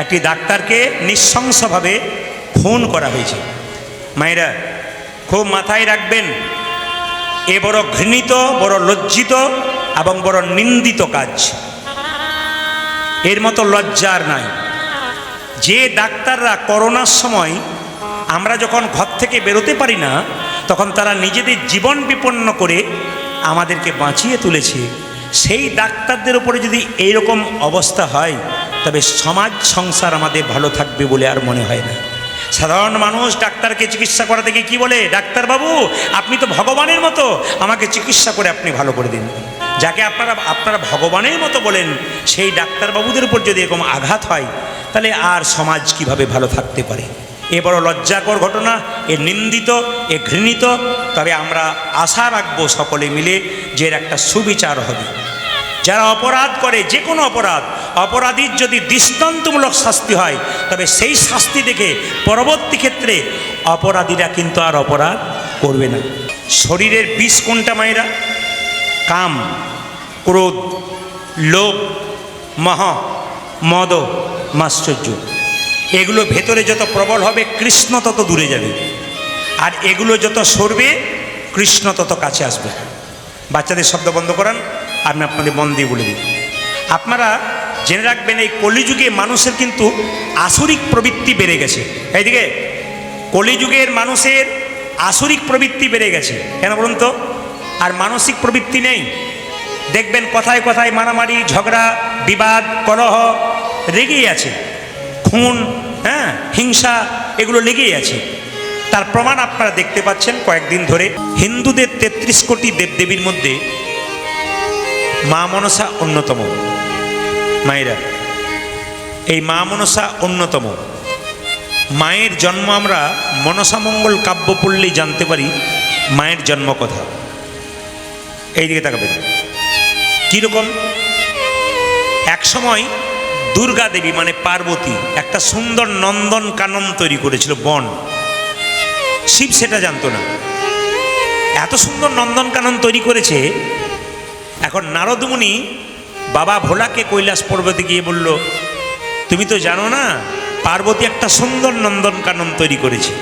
একটি ডাক্তারকে নৃশংসভাবে খুন করা হয়েছে। মায়েরা খুব মাথায় রাখবেন, এ বড় ঘৃণিত, বড় লজ্জিত এবং বড় নিন্দিত কাজ। এর মতো লজ্জার নাই। যে ডাক্তাররা করোনার সময় আমরা যখন ঘর থেকে বেরোতে পারি না, তখন তারা নিজেদের জীবন বিপন্ন করে আমাদেরকে বাঁচিয়ে তুলেছে, সেই ডাক্তারদের উপরে যদি এইরকম অবস্থা হয়, তবে সমাজ সংসার আমাদের ভালো থাকবে বলে আর মনে হয় না। সাধারণ মানুষ ডাক্তারকে চিকিৎসা করা থেকে কি বলে, ডাক্তারবাবু আপনি তো ভগবানের মতো, আমাকে চিকিৎসা করে আপনি ভালো করে দিন। যাকে আপনারা ভগবানের মতো বলেন, সেই ডাক্তারবাবুদের উপর যদি এরকম আঘাত হয়, তাহলে আর সমাজ কিভাবে ভালো থাকতে পারে? এ বড় লজ্জাকর ঘটনা, এ নিন্দিত, এ ঘৃণিত। তবে আমরা আশা রাখবো সকলে মিলে যে এর একটা সুবিচার হবে। যারা অপরাধ করে, যে কোনো অপরাধীর যদি দৃষ্টান্তমূলক শাস্তি হয়, তবে সেই শাস্তি দেখে পরবর্তী ক্ষেত্রে অপরাধীরা কিন্তু আর অপরাধ করবে না। শরীরের বিষ কোনটা মায়েরা? কাম, ক্রোধ, লোভ, মোহ, মদ, মাশ্চর্য। এগুলো ভেতরে যত প্রবল হবে, কৃষ্ণ তত দূরে যাবে, আর এগুলো যত সরবে, কৃষ্ণ তত কাছে আসবে। বাচ্চাদের শব্দ বন্ধ করান, আমি আপনাদের মন দিয়ে বলে দিই। আপনারা জেনে রাখবেন, এই কলিযুগে মানুষের কিন্তু আসরিক প্রবৃত্তি বেড়ে গেছে। এইদিকে কলিযুগের মানুষের আসরিক প্রবৃত্তি বেড়ে গেছে। কেন বলুন তো? আর মানসিক প্রবৃত্তি নেই। দেখবেন কথায় কথায় মারামারি, ঝগড়া, বিবাদ, কলহ লেগেই আছে। খুন, হিংসা, এগুলো লেগেই আছে। তার প্রমাণ আপনারা দেখতে পাচ্ছেন কয়েকদিন ধরে। হিন্দুদের 33 কোটি দেবদেবীর মধ্যে মা মনসা অন্যতম। মায়েরা, এই মা মনসা অন্যতম। মায়ের জন্ম আমরা মনসামঙ্গল কাব্য পড়লেই জানতে পারি মায়ের জন্ম কথা। এইদিকে তাকাবেন কীরকম। এক সময় দুর্গা দেবী মানে পার্বতী একটা সুন্দর নন্দন কানন তৈরি করেছিল, বন। শিব সেটা জানতো না। এত সুন্দর নন্দন কানন তৈরি করেছে। এখন নারদ মুনি বাবা ভোলাকে কৈলাস পর্বতে গিয়ে বলল, তুমি তো জানো না পার্বতী একটা সুন্দর নন্দন কানন তৈরি করেছে।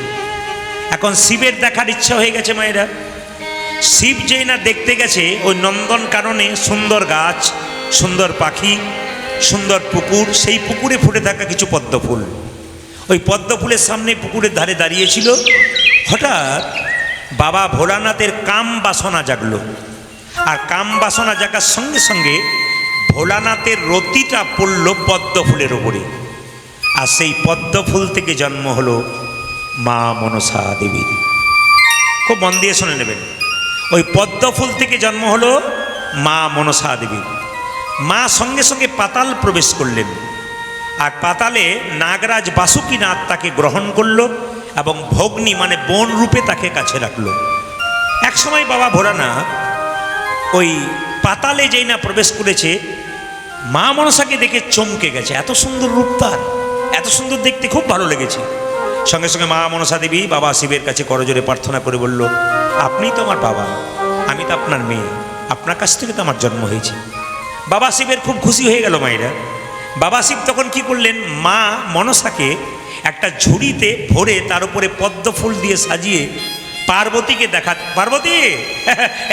এখন শিবের দেখার ইচ্ছা হয়ে গেছে মায়েরা। শিব যেই না দেখতে গেছে, ওই নন্দন কাননে সুন্দর গাছ, সুন্দর পাখি, সুন্দর পুকুর, সেই পুকুরে ফুটে থাকা কিছু পদ্ম ফুল। ওই পদ্ম ফুলের সামনে পুকুরের ধারে দাঁড়িয়েছিল। হঠাৎ বাবা ভোলানাথের কাম বাসনা জাগলো, আর কাম বাসনা জাগার সঙ্গে সঙ্গে ভোলানাথের রতিটা পড়ল পদ্ম ফুলের ওপরে। আর সেই পদ্ম ফুল থেকে জন্ম হলো মা মনসা দেবীর। খুব মন দিয়ে শুনে নেবেন। ওই পদ্ম ফুল থেকে জন্ম হলো মা মনসা দেবীর। মা সঙ্গে সঙ্গে পাতাল প্রবেশ করলেন, আর পাতালে নাগরাজ বাসুকীনাথ তাকে গ্রহণ করল এবং ভগ্নী মানে বোন রূপে তাকে কাছে রাখল। একসময় বাবা ভোলানাথ ওই পাতালে যেই না প্রবেশ করেছে, মা মনসাকে দেখে চমকে গেছে। এত সুন্দর রূপ তার, এত সুন্দর দেখতে, খুব ভালো লেগেছে। সঙ্গে সঙ্গে মা মনসা দেবী বাবা শিবের কাছে করজোরে প্রার্থনা করে বলল, আপনি তো আমার বাবা, আমি তো আপনার মেয়ে, আপনার কাছ থেকে তো আমার জন্ম হয়েছে। বাবা শিবের খুব খুশি হয়ে গেল মায়েরা। বাবা শিব তখন কি করলেন, মা মনসাকে একটা ঝুড়িতে ভরে তার উপরে পদ্ম ফুল দিয়ে সাজিয়ে পার্বতীকে দেখা, পার্বতী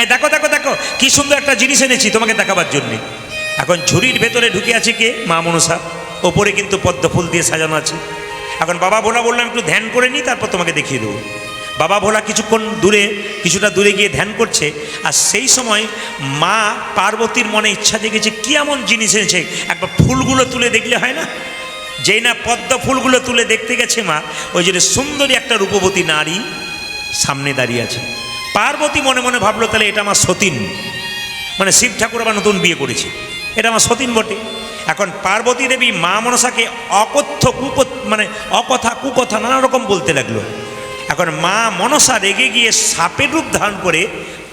এই দেখো দেখো দেখো কি সুন্দর একটা জিনিস এনেছি তোমাকে দেখাবার জন্যে। এখন ঝুড়ির ভেতরে ঢুকে আছে কে? মা মনসা। ওপরে কিন্তু পদ্ম ফুল দিয়ে সাজানো আছে। এখন বাবা ভোলা বললাম একটু ধ্যান করে নিই, তারপর তোমাকে দেখিয়ে দেবো। বাবা ভোলা কিছুটা দূরে গিয়ে ধ্যান করছে। আর সেই সময় মা পার্বতীর মনে ইচ্ছা জেগেছে, কি এমন জিনিস এনেছে, একবার ফুলগুলো তুলে দেখলে হয় না? যেই না পদ্ম ফুলগুলো তুলে দেখতে গেছে মা, ওই জন্য সুন্দরী একটা রূপবতী নারী সামনে দাঁড়িয়ে আছে। পার্বতী মনে মনে ভাবলো, তাহলে এটা আমার সতীন, মানে শিব ঠাকুর আবার নতুন বিয়ে করেছে, এটা আমার সতীন বটে। এখন পার্বতী দেবী মা মনসাকে অকথা কুকথা নানা রকম বলতে লাগলো। এখন মা মনসা রেগে গিয়ে সাপের রূপ ধারণ করে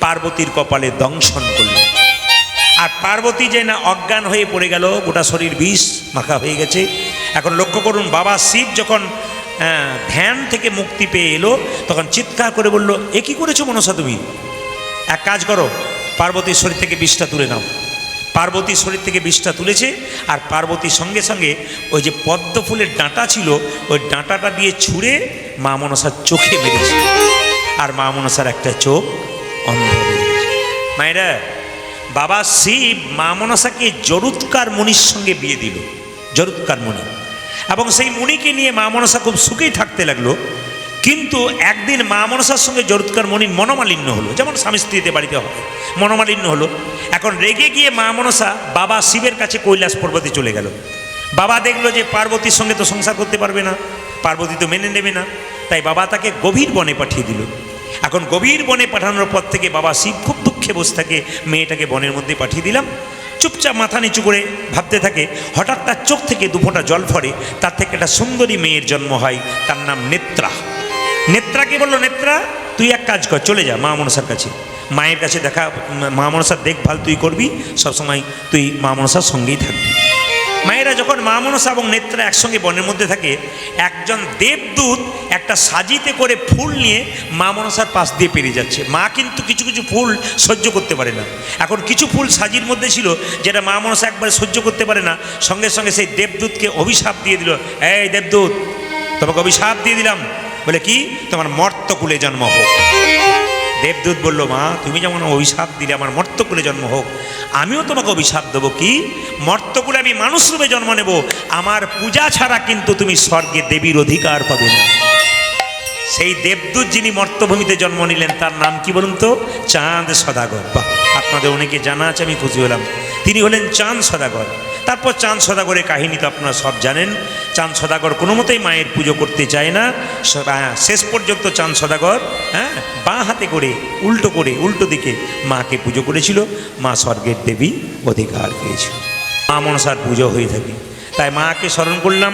পার্বতীর কপালে দংশন করল। আর পার্বতী যে না অজ্ঞান হয়ে পড়ে গেল, গোটা শরীর বিষ মাখা হয়ে গেছে। এখন লক্ষ্য করুন, বাবা শিব যখন ধ্যান থেকে মুক্তি পেয়ে এলো, তখন চিৎকার করে বলল, এ কি করেছো মনসা তুমি? এক কাজ করো, পার্বতীর শরীর থেকে বিষটা তুলে নাও। পার্বতীর শরীর থেকে বিষটা তুলেছে, আর পার্বতীর সঙ্গে সঙ্গে ওই যে পদ্ম ফুলের ডাঁটা ছিল ওই ডাঁটাটা দিয়ে ছুঁড়ে মা মনসার চোখে মেরেছে, আর মা মনসার একটা চোখ অন্ধ হয়ে গেছে। মায়েরা, বাবা শিব মা মনসাকে জরুৎকার মুনির সঙ্গে বিয়ে দিল, জরুৎকার মুনি, এবং সেই মুনিকে নিয়ে মা মনসা খুব সুখেই থাকতে লাগলো। কিন্তু একদিন মা মনসার সঙ্গে জরুৎকার মুনির মনোমালিন্য হলো, যেমন স্বামী স্ত্রীতে বাড়িতে হয়, মনোমালিন্য হলো। এখন রেগে গিয়ে মা মনসা বাবা শিবের কাছে কৈলাস পর্বতে চলে গেল। বাবা দেখলো যে পার্বতীর সঙ্গে তো সংসার করতে পারবে না, পার্বতী তো মেনে নেবে না, তাই বাবা তাকে গভীর বনে পাঠিয়ে দিল। এখন গভীর বনে পাঠানোর পর থেকে বাবা শিব খুব দুঃখে বসে থাকে, মেয়েটাকে বনের মধ্যে পাঠিয়ে দিলাম। চুপচাপ মাথা নিচু করে ভাবতে থাকে। হঠাৎ তার চোখ থেকে দুফোঁটা জল পড়ে, তার থেকে একটা সুন্দরী মেয়ের জন্ম হয়, তার নাম নেত্রা। নেত্রাকে বললো, নেত্রা তুই এক কাজ কর, চলে যা মা মনসার কাছে, মায়ের কাছে দেখা, মা মনসার দেখভাল তুই করবি, সবসময় তুই মা মনসার সঙ্গেই থাকবি। মায়েরা যখন মা মনসা এবং নেত্রা একসঙ্গে বনের মধ্যে থাকে, একজন দেবদূত একটা সাজিতে করে ফুল নিয়ে মা মনসার পাশ দিয়ে পেরিয়ে যাচ্ছে। মা কিন্তু কিছু কিছু ফুল সহ্য করতে পারে না। এখন কিছু ফুল সাজির মধ্যে ছিল যেটা মা মনসা একবারে সহ্য করতে পারে না, সঙ্গে সঙ্গে সেই দেবদূতকে অভিশাপ দিয়ে দিল, এই দেবদূত তোমাকে অভিশাপ দিয়ে দিলাম, বলে কি তোমার মর্তকুলে জন্ম হোক। দেবদূত বলল, মা তুমি যেমন অভিশাপ দিলে আমার মর্তকুলে জন্ম হোক, আমিও তোমাকে অভিশাপ দেবো, কি মর্তকুলে আমি মানুষ রূপে জন্ম নেব, আমার পূজা ছাড়া কিন্তু তুমি স্বর্গে দেবীর অধিকার পাবে না। সেই দেবদূত যিনি মর্তভূমিতে জন্ম নিলেন তার নাম কি বলুন তো? চাঁদ সদাগর। বাহ, আপনাদের অনেকে জানা আছে, আমি খুশি হলাম। তিনি হলেন চাঁদ সদাগর। তারপর চাঁদ সদাগরের কাহিনী তো আপনারা সব জানেন। চাঁদ সদাগর কোনো মতেই মায়ের পুজো করতে চায় না। শেষ পর্যন্ত চাঁদ সদাগর বাঁ হাতে করে উল্টো দিকে মাকে পুজো করেছিল। মা স্বর্গের দেবী অধিকার পেয়েছিল। মা মনসার পুজো হয়ে থাকে, তাই মাকে স্মরণ করলাম।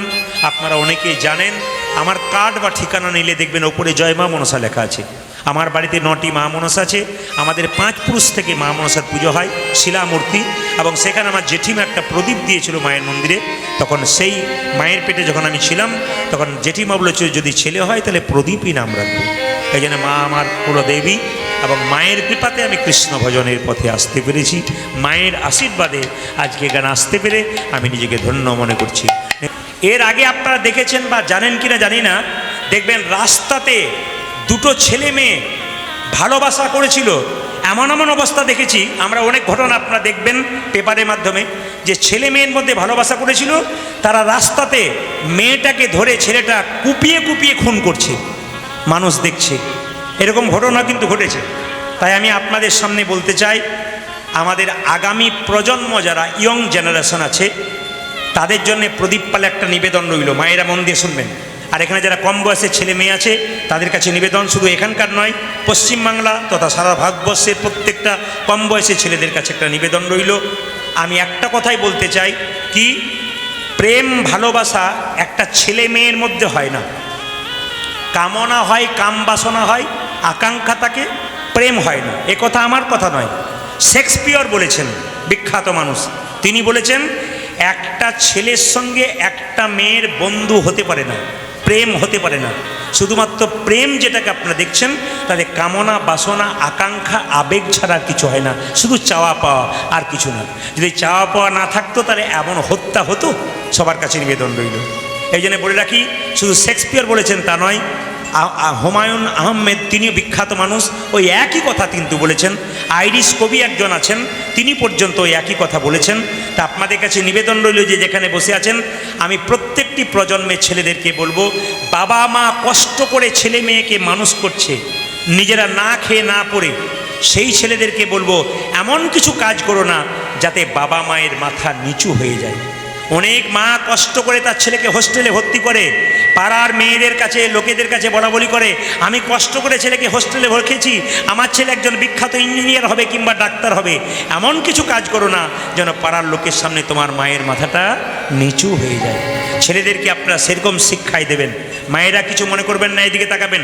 আপনারা অনেকেই জানেন, আমার কার্ড বা ঠিকানা নিলে দেখবেন ওপরে জয় মা মনসা লেখা আছে। আমার বাড়িতে 9টি মা মনসা আছে। আমাদের 5 পুরুষ থেকে মা মনসার পুজো হয়, শিলামূর্তি। এবং সেখানে আমার জেঠিমা একটা প্রদীপ দিয়েছিল মায়ের মন্দিরে। তখন সেই মায়ের পেটে যখন আমি ছিলাম, তখন জেঠিমা বলেছিল যদি ছেলে হয় তাহলে প্রদীপই নাম রাখবো। এই জন্য মা আমার কুলদেবী, এবং মায়ের কৃপাতে আমি কৃষ্ণ ভজনের পথে আসতে পেরেছি। মায়ের আশীর্বাদে আজকে এখানে আসতে পেরে আমি নিজেকে ধন্য মনে করছি। এর আগে আপনারা দেখেছেন বা জানেন কিনা জানি না, দেখবেন রাস্তাতে দুটো ছেলে মেয়ে ভালোবাসা করেছিল। এমন এমন অবস্থা দেখেছি আমরা, অনেক ঘটনা আপনারা দেখবেন পেপারের মাধ্যমে, যে ছেলে মেয়ের মধ্যে ভালোবাসা করেছিল, তারা রাস্তাতে মেয়েটাকে ধরে ছেলেটা কুপিয়ে কুপিয়ে খুন করছে, মানুষ দেখছে। এরকম ঘটনা কিন্তু ঘটেছে। তাই আমি আপনাদের সামনে বলতে চাই, আমাদের আগামী প্রজন্ম যারা ইয়ং জেনারেশন আছে তাদের জন্য প্রদীপ পালে একটা নিবেদন রইল। মায়েরা মন দিয়ে শুনবেন। আর এখানে যারা কম বয়সের ছেলে মেয়ে আছে তাদের কাছে নিবেদন, শুধু এখানকার নয়, পশ্চিমবাংলা তথা সারা ভারতবর্ষের প্রত্যেকটা কম বয়সী ছেলেদের কাছে একটা নিবেদন রইল। আমি একটা কথাই বলতে চাই, কি প্রেম ভালোবাসা একটা ছেলে মেয়ের মধ্যে হয় না। কামনা হয়, কাম বাসনা হয়, আকাঙ্ক্ষা থাকে, প্রেম হয় না। এ কথা আমার কথা নয়, শেক্সপিয়র বলেছেন, বিখ্যাত মানুষ। তিনি বলেছেন একটা ছেলের সঙ্গে একটা মেয়ের বন্ধু হতে পারে না, প্রেম হতে পারে না। শুধুমাত্র প্রেম যেটাকে আপনারা দেখছেন তাদের কামনা বাসনা আকাঙ্ক্ষা আবেগ ছাড়া আর কিছু হয় না, শুধু চাওয়া পাওয়া আর কিছু না। যদি চাওয়া পাওয়া না থাকতো তাহলে এমন হত্যা হতো। সবার কাছে নিবেদন রইল। এই জন্য বলে রাখি, শুধু শেক্সপিয়র বলেছেন তা নয়, হুমায়ুন আহমেদ তিনিও বিখ্যাত মানুষ, ওই একই কথা কিন্তু বলেছেন। আইরিশ কবি একজন আছেন, তিনি পর্যন্ত ওই একই কথা বলেছেন। তা আপনাদের কাছে নিবেদন রইল যে যেখানে বসে আছেন, আমি প্রত্যেকটি প্রজন্মের ছেলেদেরকে বলবো, বাবা মা কষ্ট করে ছেলে মেয়েকে মানুষ করছে, নিজেরা না খেয়ে না পড়ে, সেই ছেলেদেরকে বলবো এমন কিছু কাজ করো না যাতে বাবা মায়ের মাথা নিচু হয়ে যায়। অনেক মা কষ্ট করে তার ছেলেকে হোস্টেলে ভর্তি করে, পাড়ার মেয়েদের কাছে লোকেদের কাছে বলাবলি করে, আমি কষ্ট করে ছেলেকে হোস্টেলে রেখেছি, আমার ছেলে একজন বিখ্যাত ইঞ্জিনিয়ার হবে কিংবা ডাক্তার হবে। এমন কিছু কাজ করো না যেন পাড়ার লোকের সামনে তোমার মায়ের মাথাটা নিচু হয়ে যায়। ছেলেদেরকে আপনারা সেরকম শিক্ষাই দেবেন। মায়েরা কিছু মনে করবেন না, এদিকে তাকাবেন।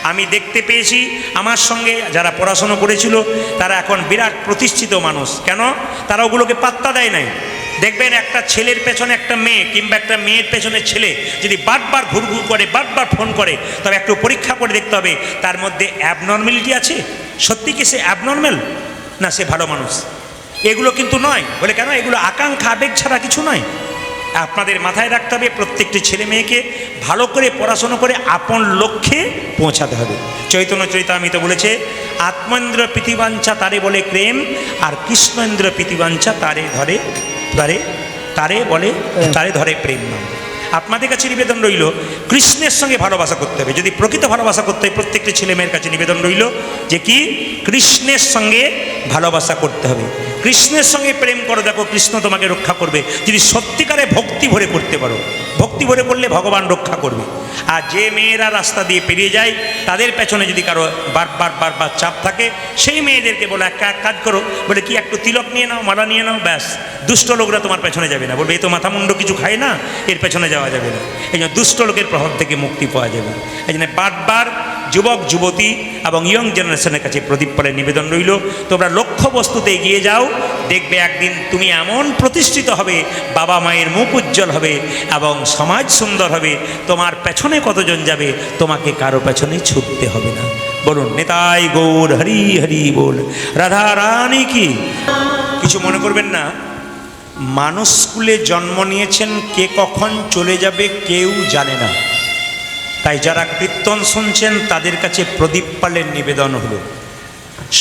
আমি দেখতে পেয়েছি আমার সঙ্গে যারা পড়াশোনা করেছিল তারা এখন বিরাট প্রতিষ্ঠিত মানুষ। কেন? তারা ওগুলোকে পাত্তা দেয় নাই। দেখবেন একটা ছেলের পেছনে একটা মেয়ে কিংবা একটা মেয়ের পেছনে ছেলে যদি বারবার ঘুরঘুর করে, বারবার ফোন করে, তবে একটু পরীক্ষা করে দেখতে হবে তার মধ্যে অ্যাবনর্মালিটি আছে। সত্যি কি সে অ্যাবনর্মাল, না সে ভালো মানুষ? এগুলো কিন্তু নয়। বলে কেন? এগুলো আকাঙ্ক্ষা আবেগ ছাড়া কিছু নয়। আপনাদের মাথায় রাখতে হবে প্রত্যেকটি ছেলে মেয়েকে ভালো করে পড়াশোনা করে আপন লক্ষ্যে পৌঁছাতে হবে। চৈতন্য চরিতামৃত বলেছে, আত্মেন্দ্র প্রীতিবাঞ্ছা তারে বলে প্রেম, আর কৃষ্ণেন্দ্র প্রীতিবাঞ্ছা তারে ধরে প্রেম নাম। আপনাদের কাছে নিবেদন রইল কৃষ্ণের সঙ্গে ভালোবাসা করতে হবে। যদি প্রকৃত ভালোবাসা করতে হয়, প্রত্যেকটি ছেলে মেয়ের কাছে নিবেদন রইল যে কি কৃষ্ণের সঙ্গে ভালোবাসা করতে হবে। কৃষ্ণের সঙ্গে প্রেম করো, দেখো কৃষ্ণ তোমাকে রক্ষা করবে। যদি সত্যিকারে ভক্তি ভরে করতে পারো, ভক্তি ভরে করলে ভগবান রক্ষা করবে। আর যে মেয়েরা রাস্তা দিয়ে পেরিয়ে যায়, তাদের পেছনে যদি কারো বারবার চাপ থাকে, সেই মেয়েদেরকে বলে এক কাজ করো, বলে কি একটু তিলক নিয়ে নাও, মালা নিয়ে নাও, ব্যাস দুষ্ট লোকরা তোমার পেছনে যাবে না। বলবে এই তো মাথা মুন্ড কিছু খায় না, এর পেছনে যাওয়া যাবে না। এই জন্য দুষ্ট লোকের প্রভাব থেকে মুক্তি পাওয়া যাবে। এই জন্য বারবার যুবক যুবতী এবং ইয়ং জেনারেশনের কাছে প্রদীপ পালের নিবেদন রইল, তোমরা লক্ষ্য বস্তুতে এগিয়ে যাও। দেখবে একদিন তুমি এমন প্রতিষ্ঠিত হবে, বাবা মায়ের মুখ উজ্জ্বল হবে এবং সমাজ সুন্দর হবে। তোমার পেছনে কতজন যাবে, তোমাকে কারো পেছনে ছুটতে হবে না। বলুন নিতাই গৌর হরি হরি বল, রাধা রানী কি। কিছু মনে করবেন না, মানুষ স্কুলে জন্ম নিয়েছেন, কে কখন চলে যাবে কেউ জানে না। তাই যারা কীর্তন শুনছেন তাদের কাছে প্রদীপ পালের নিবেদন হলো,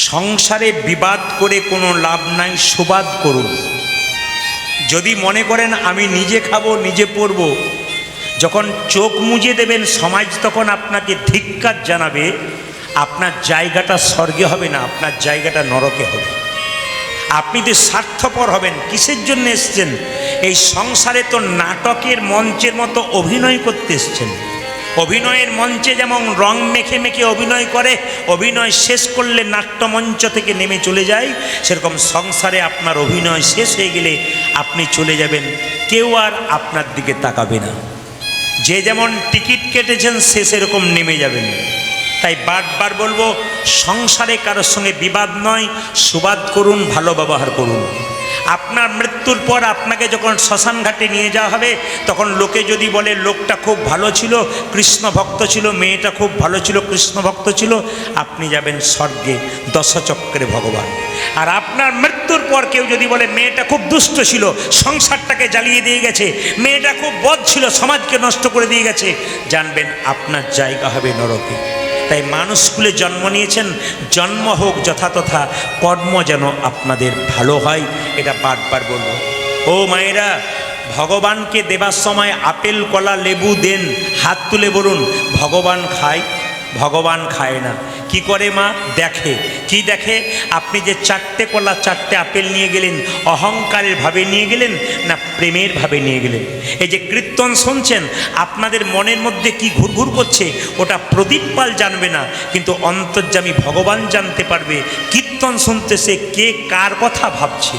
সংসারে বিবাদ করে কোনো লাভ নাই, সুবাদ করুন। যদি মনে করেন আমি নিজে খাবো নিজে পড়ব, যখন চোখ মুজে দেবেন সমাজ তখন আপনাকে ধিক্কার জানাবে। আপনার জায়গাটা স্বর্গে হবে না, আপনার জায়গাটা নরকে হবে। আপনি তো স্বার্থপর হবেন। কিসের জন্য এসছেন? এই সংসারে তো নাটকের মঞ্চের মতো অভিনয় করতে এসছেন। অভিনয়ের মঞ্চে যেমন রং মেখে মেখে অভিনয় করে, অভিনয় শেষ করলে নাট্যমঞ্চ থেকে নেমে চলে যায়, সেরকম সংসারে আপনার অভিনয় শেষ হয়ে গেলে আপনি চলে যাবেন, কেউ আর আপনার দিকে তাকাবে না। যে যেমন টিকিট কেটেছেন সে সেরকম নেমে যাবেন। তাই বারবার বলবো, সংসারে কারোর সঙ্গে বিবাদ নয়, সুবাদ করুন, ভালো ব্যবহার করুন। আপনার মৃত্যুর পর আপনাকে যখন শ্মশান ঘাটে নিয়ে যাওয়া হবে, তখন লোকে যদি বলে লোকটা খুব ভালো ছিল, কৃষ্ণ ভক্ত ছিল, মেয়েটা খুব ভালো ছিল, কৃষ্ণ ভক্ত ছিল, আপনি যাবেন স্বর্গে দশচক্রে ভগবান। আর আপনার মৃত্যুর পর কেউ যদি বলে মেয়েটা খুব দুষ্ট ছিল, সংসারটাকে জ্বালিয়ে দিয়ে গেছে, মেয়েটা খুব বদ ছিল, সমাজকে নষ্ট করে দিয়ে গেছে, জানবেন আপনার জায়গা হবে নরকে। তাই মানুষ স্কুলে জন্ম নিয়েছেন, জন্ম হোক যথাতথা, কর্ম যেন আপনাদের ভালো হয়, এটা বারবার বলব। ও মায়েরা, ভগবানকে দেবার সময় আপেল কলা লেবু দেন, হাত তুলে বলুন ভগবান খায়? ভগবান খায় না। কি করে মা? দেখে। কি দেখে? আপনি যে 4টে কলা 4টে আপেল নিয়ে গেলেন, অহংকারের ভাবে নিয়ে গেলেন না প্রেমের ভাবে নিয়ে গেলেন? এই যে কীর্তন শুনছেন, আপনাদের মনের মধ্যে কি ঘুরঘুর করছে ওটা প্রদীপ পাল জানবে না, কিন্তু অন্তর্যামী ভগবান জানতে পারবে। কীর্তন শুনতে সে কে কার কথা ভাবছে।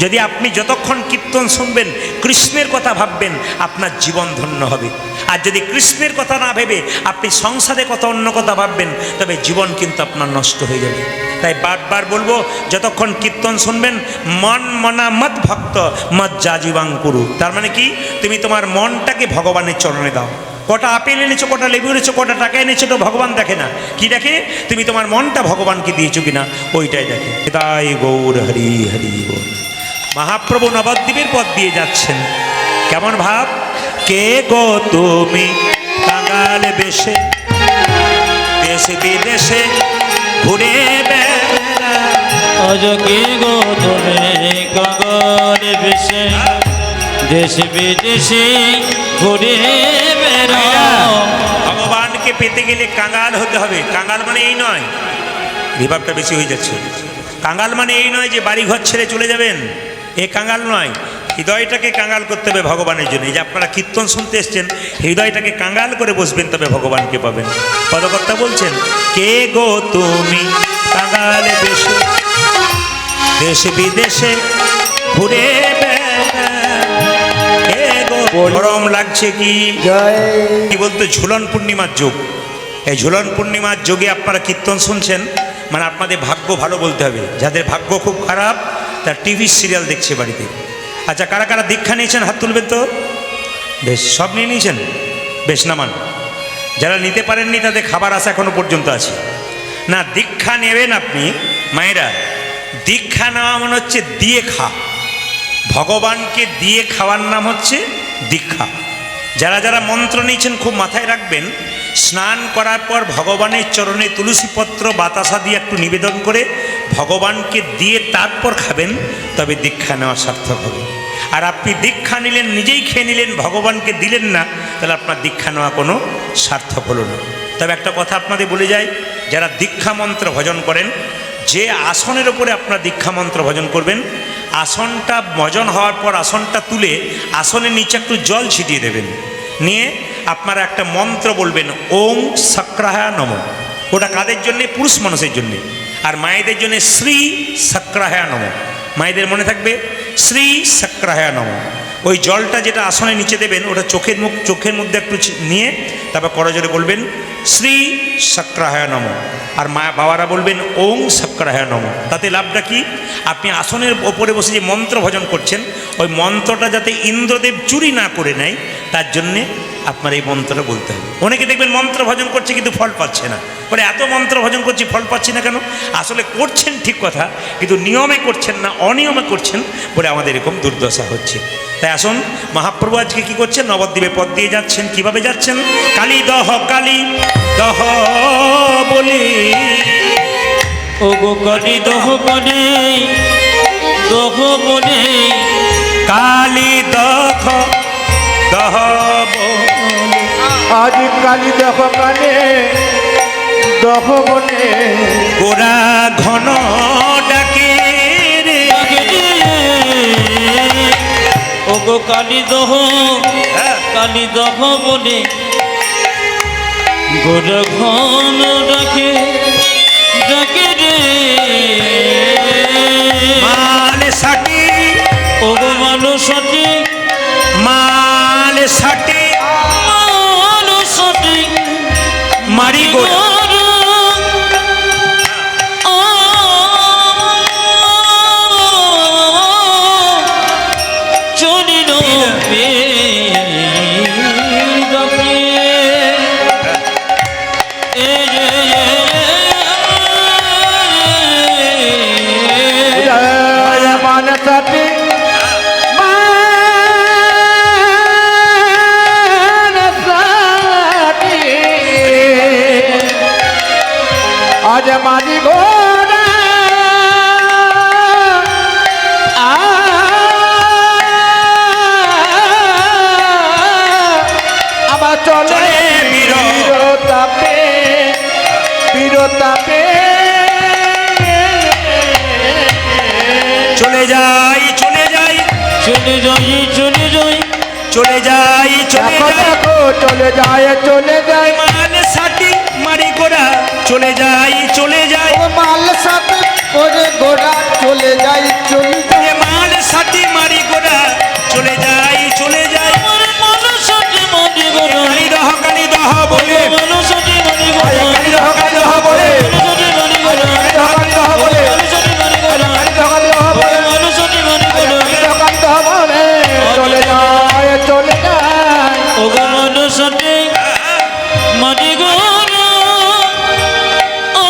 যদি আপনি যতক্ষণ কীর্তন শুনবেন কৃষ্ণের কথা ভাববেন, আপনার জীবন ধন্য হবে। আর যদি কৃষ্ণের কথা না ভেবে আপনি সংসারের কথা, অন্য কথা ভাববেন, তবে জীবন কিন্তু আপনার নষ্ট হয়ে যাবে। তাই বারবার বলবো, যতক্ষণ কীর্তন শুনবেন, মন মনা মত ভক্ত মত যাজীবাং কুরু। তার মানে কি? তুমি তোমার মনটাকে ভগবানের চরণে দাও। কটা আপেল এনেছো, কটা লেবু এনেছো, কটা টাকা এনেছো, তো ভগবান দেখে না। কি দেখে? তুমি তোমার মনটা ভগবানকে দিয়েছো কিনা, ওইটাই দেখে। তাই গৌর হরি হরি বল। মহাপ্রভু নবদ্বীপের পথ দিয়ে যাচ্ছেন, কেমন ভাব? কে গো তুমি কাঙাল বেশে, দেশে বিদেশে ঘুরে বেড়াও। কে গো তুমি কাঙাল বেশে, দেশে বিদেশে ঘুরে বেড়াও। ভগবানকে পেতে গেলে কাঙাল হতে হবে। কাঙাল মানে এই নয়, রিভাবটা বেশি হয়ে যাচ্ছে। কাঙাল মানে এই নয় যে বাড়ি ঘর ছেড়ে চলে যাবেন, এ কাঙাল নয়। হৃদয়টাকে কাঙাল করতে হবে ভগবানের জন্য। এই যে আপনারা কীর্তন শুনতে এসছেন, হৃদয়টাকে কাঙাল করে বসবেন, তবে ভগবানকে পাবেন। পদকর্তা বলছেন, কে গো তুমি কাঙাল বেশে, দেশ বিদেশে ঘুরে বেড়াও। গরম লাগছে কি? কি বলতো? ঝুলন পূর্ণিমার যোগ। এই ঝুলন পূর্ণিমার যোগে আপনারা কীর্তন শুনছেন, মানে আপনাদের ভাগ্য ভালো বলতে হবে। যাদের ভাগ্য খুব খারাপ, তার টিভি সিরিয়াল দেখছে বাড়িতে। আচ্ছা, কারা কারা দীক্ষা নিয়েছেন হাত তুলবেন তো? বেশ, সব নিয়ে নিয়েছেন? বেশ, নামান। যারা নিতে পারেননি তাদের খাবার আশা এখনো পর্যন্ত আছে না। দীক্ষা নেবেন আপনি মায়েরা, দীক্ষা দীক্ষা নেওয়া মানে হচ্ছে দিয়ে খাওয়া, ভগবানকে দিয়ে খাওয়ার নাম হচ্ছে দীক্ষা। যারা যারা মন্ত্র নিয়েছেন খুব মাথায় রাখবেন, স্নান করার পর ভগবানের চরণে তুলসীপত্র বাতাসা দিয়ে একটু নিবেদন করে ভগবানকে দিয়ে তারপর খাবেন, তবে দীক্ষা নেওয়া সার্থক হবে। আর আপনি দীক্ষা নিলেন, নিজেই খেয়ে নিলেন, ভগবানকে দিলেন না, তাহলে আপনার দীক্ষা নেওয়া কোনো সার্থক হলো না। তবে একটা কথা আপনাদের বলে যাই, যারা দীক্ষা মন্ত্র ভজন করেন, যে আসনের ওপরে আপনার দীক্ষা মন্ত্র ভজন করবেন, আসনটা ভজন হওয়ার পর আসনটা তুলে আসনের নিচে একটু জল ছিটিয়ে দেবেন, নিয়ে আপনারা একটা মন্ত্র বলবেন, ওং সক্রাহায় নমঃ। ওটা কাদের জন্যে? পুরুষ মানুষের জন্যে। আর মায়েদের জন্য শ্রী সক্রাহায় নমঃ। মায়েদের মনে থাকবে শ্রী সক্রাহায় নমঃ। ওই জলটা যেটা আসনের নিচে দেবেন, ওটা চোখের মধ্যে একটু নিয়ে তারপর করজোরে বলবেন শ্রী সক্রাহায় নমঃ। আর মা বাবারা বলবেন ওং সক্রাহায় নমঃ। তাতে লাভটা কি? আপনি আসনের ওপরে বসে যে মন্ত্র ভজন করছেন, ওই মন্ত্রটা যাতে ইন্দ্রদেব চুরি না করে নেয়, তার জন্যে আপনার এই মন্ত্রটা বলতে হবে। অনেকে দেখবেন মন্ত্র ভজন করছে কিন্তু ফল পাচ্ছে না, বলে এত মন্ত্র ভজন করছি ফল পাচ্ছি না কেন? আসলে করছেন ঠিক কথা, কিন্তু নিয়মে করছেন না, অনিয়মে করছেন বলে আমাদের এরকম দুর্দশা হচ্ছে। তাই আসুন, মহাপ্রভু আজকে কী করছেন? নবদ্বীপে পথ দিয়ে যাচ্ছেন। কিভাবে যাচ্ছেন? কালী দহ বলি, ও গো কালী দহ বলে, দহ বলে, কালী দহ বলি। আজ কালী দেখ কানে দহ বনে গোরা ঘন ডাকে রে। ও গো কালী দহ, কালী দহ বলে, গোরা ঘন ডাকে, ডাকে রে। মাল সাটি, ও গো মানুষটি, মাল সাটি, মানুষটি মারি গোরা। চলিল মানসাতে আজ মানি গোরা আমার চলে বিরতাপে বিরতাপে চলে যাই, চলে যাই, চলে যাই, চলে যাই, চলে যাই, চলে দেখো যাই, দেখো চলে যায় চলে যায় মাল সাটি মারি গোরা। চলে যাই, চলে যাই, ও মাল সাথে করে গোড়া চলে যায় চলে যায় মাল সাটি মারি গোরা। চলে যাই, চলে যাই, মানুষটি মনে গোরা, কালী দহ বলে, মানুষটি মনে গোরা, কালী দহ বলে মানুষটি মনে গোরা, কালী দহ বলে মানুষটি মনে গোরা, কালী দহ বলে মানুষটি মনে গোরা। কালী দহ বলে চলে যায় চলে যায় ও গো মানুষটি মনে গোরা, ও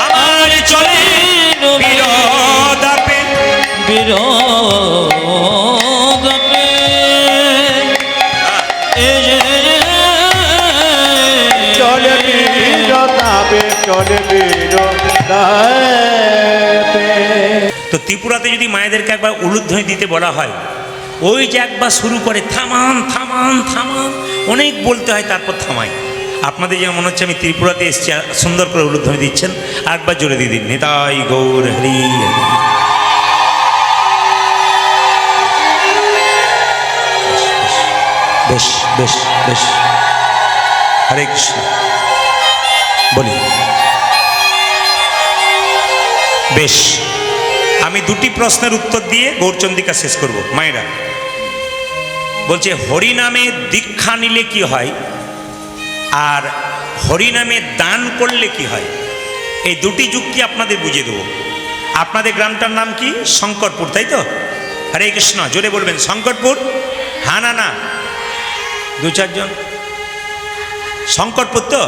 আমার চলে বিরদাপে, বিরোধে চলে বিরতাবে চলে বিরতাবে তো ত্রিপুরাতে যদি মায়েদেরকে একবার উলুধ্বনি দিতে বলা হয়, ওই যে একবার শুরু করে থামান থামান থামান, অনেক বলতে হয়, তারপর থামায়। আপনাদের যেমন মনে হচ্ছে আমি ত্রিপুরাতে এসেছি, আর সুন্দর করে উলুধ্বনি দিচ্ছেন, আর একবার জোরে দিয়ে দিন, নিতাই গৌর হরি হরি। বেশ বেশ বেশ, হরে কৃষ্ণ বলি। বেশ, আমি দুটি প্রশ্নের উত্তর দিয়ে গৌরচন্দ্রিকা শেষ করব। মায়েরা বলছে, হরিনামে দীক্ষা নিলে কি হয় আর হরিনামে দান করলে কি হয়, এই দুটি যুক্তি আপনাদের বুঝিয়ে দেবো। আপনাদের গ্রামটার নাম কি? শঙ্করপুর, তাই তো? হরে কৃষ্ণ, জোরে বলবেন শঙ্করপুর। হ্যাঁ না না, দু চারজন শঙ্করপুর তো?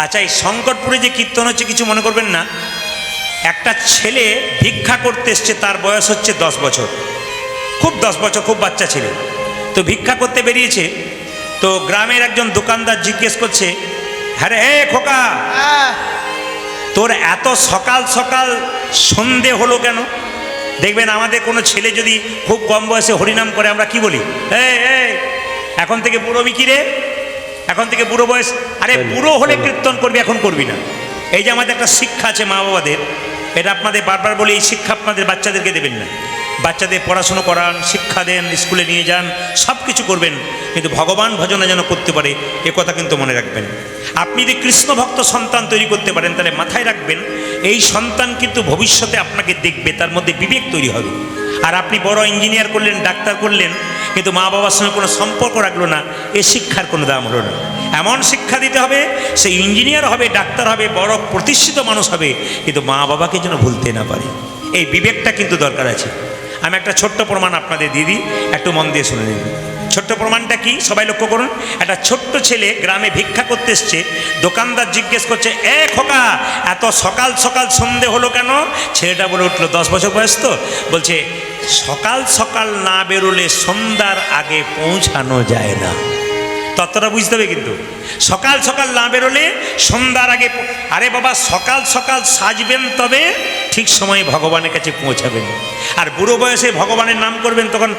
আচ্ছা, এই শঙ্করপুরে যে কীর্তন হচ্ছে কিছু মনে করবেন না। একটা ছেলে ভিক্ষা করতে এসছে, তার বয়স হচ্ছে 10 বছর, খুব 10 বছর, খুব বাচ্চা ছেলে। তো ভিক্ষা করতে বেরিয়েছে, তো গ্রামের একজন দোকানদার জিজ্ঞেস করছে, হ্যাঁ রে হে খোকা, তোর এত সকাল সকাল সন্ধে হলো কেন? দেখবেন আমাদের কোনো ছেলে যদি খুব কম বয়সে হরিনাম করে, আমরা কি বলি? এখন থেকে বুড়ো বিকি রে, এখন থেকে বুড়ো বয়স। আরে বুড়ো হলে কীর্তন করবি, এখন করবি না। এই যে আমাদের একটা শিক্ষা আছে মা বাবাদের, এটা আপনাদের বারবার বলি, এই শিক্ষা আপনাদের বাচ্চাদেরকে দেবেন না। বাচ্চাদের পড়াশুনো করান, শিক্ষা দেন, স্কুলে নিয়ে যান, সব কিছু করবেন, কিন্তু ভগবান ভজনা যেন করতে পারে এ কথা কিন্তু মনে রাখবেন। আপনি যদি কৃষ্ণ ভক্ত সন্তান তৈরি করতে পারেন, তাহলে মাথায় রাখবেন এই সন্তান কিন্তু ভবিষ্যতে আপনাকে দেখবে, তার মধ্যে বিবেক তৈরি হবে। আর আপনি বড় ইঞ্জিনিয়ার করলেন, ডাক্তার করলেন, কিন্তু মা বাবার সঙ্গে কোনো সম্পর্ক রাখলো না, এ শিক্ষার কোনো দাম হলো না। এমন শিক্ষা দিতে হবে, সে ইঞ্জিনিয়ার হবে, ডাক্তার হবে, বড় প্রতিষ্ঠিত মানুষ হবে, কিন্তু মা বাবাকে যেন ভুলতে না পারে। এই বিবেকটা কিন্তু দরকার আছে। আমি একটা ছোট্ট প্রমাণ আপনাদের দিয়ে দিই, একটু মন দিয়ে শুনে নিন। ছোট্ট প্রমাণটা কি সবাই লক্ষ্য করুন। একটা ছোট্ট ছেলে গ্রামে ভিক্ষা করতে এসছে, দোকানদার জিজ্ঞেস করছে, এ খোকা, এত সকাল সকাল সন্ধে হলো কেন? ছেলেটা বলে উঠলো, 10 বছর বয়স তো, বলছে সকাল সকাল না বেরোলে সন্ধ্যার আগে পৌঁছানো যায় না। ততটা বুঝতে হবে কিন্তু, সকাল সকাল না বেরোলে সন্ধ্যার আগে। আরে বাবা, সকাল সকাল সাজবেন, তবে ঠিক সময়ে ভগবানের কাছে পৌঁছাবেন। আর বুড়ো বয়সে ভগবানের নাম করবেন, তখন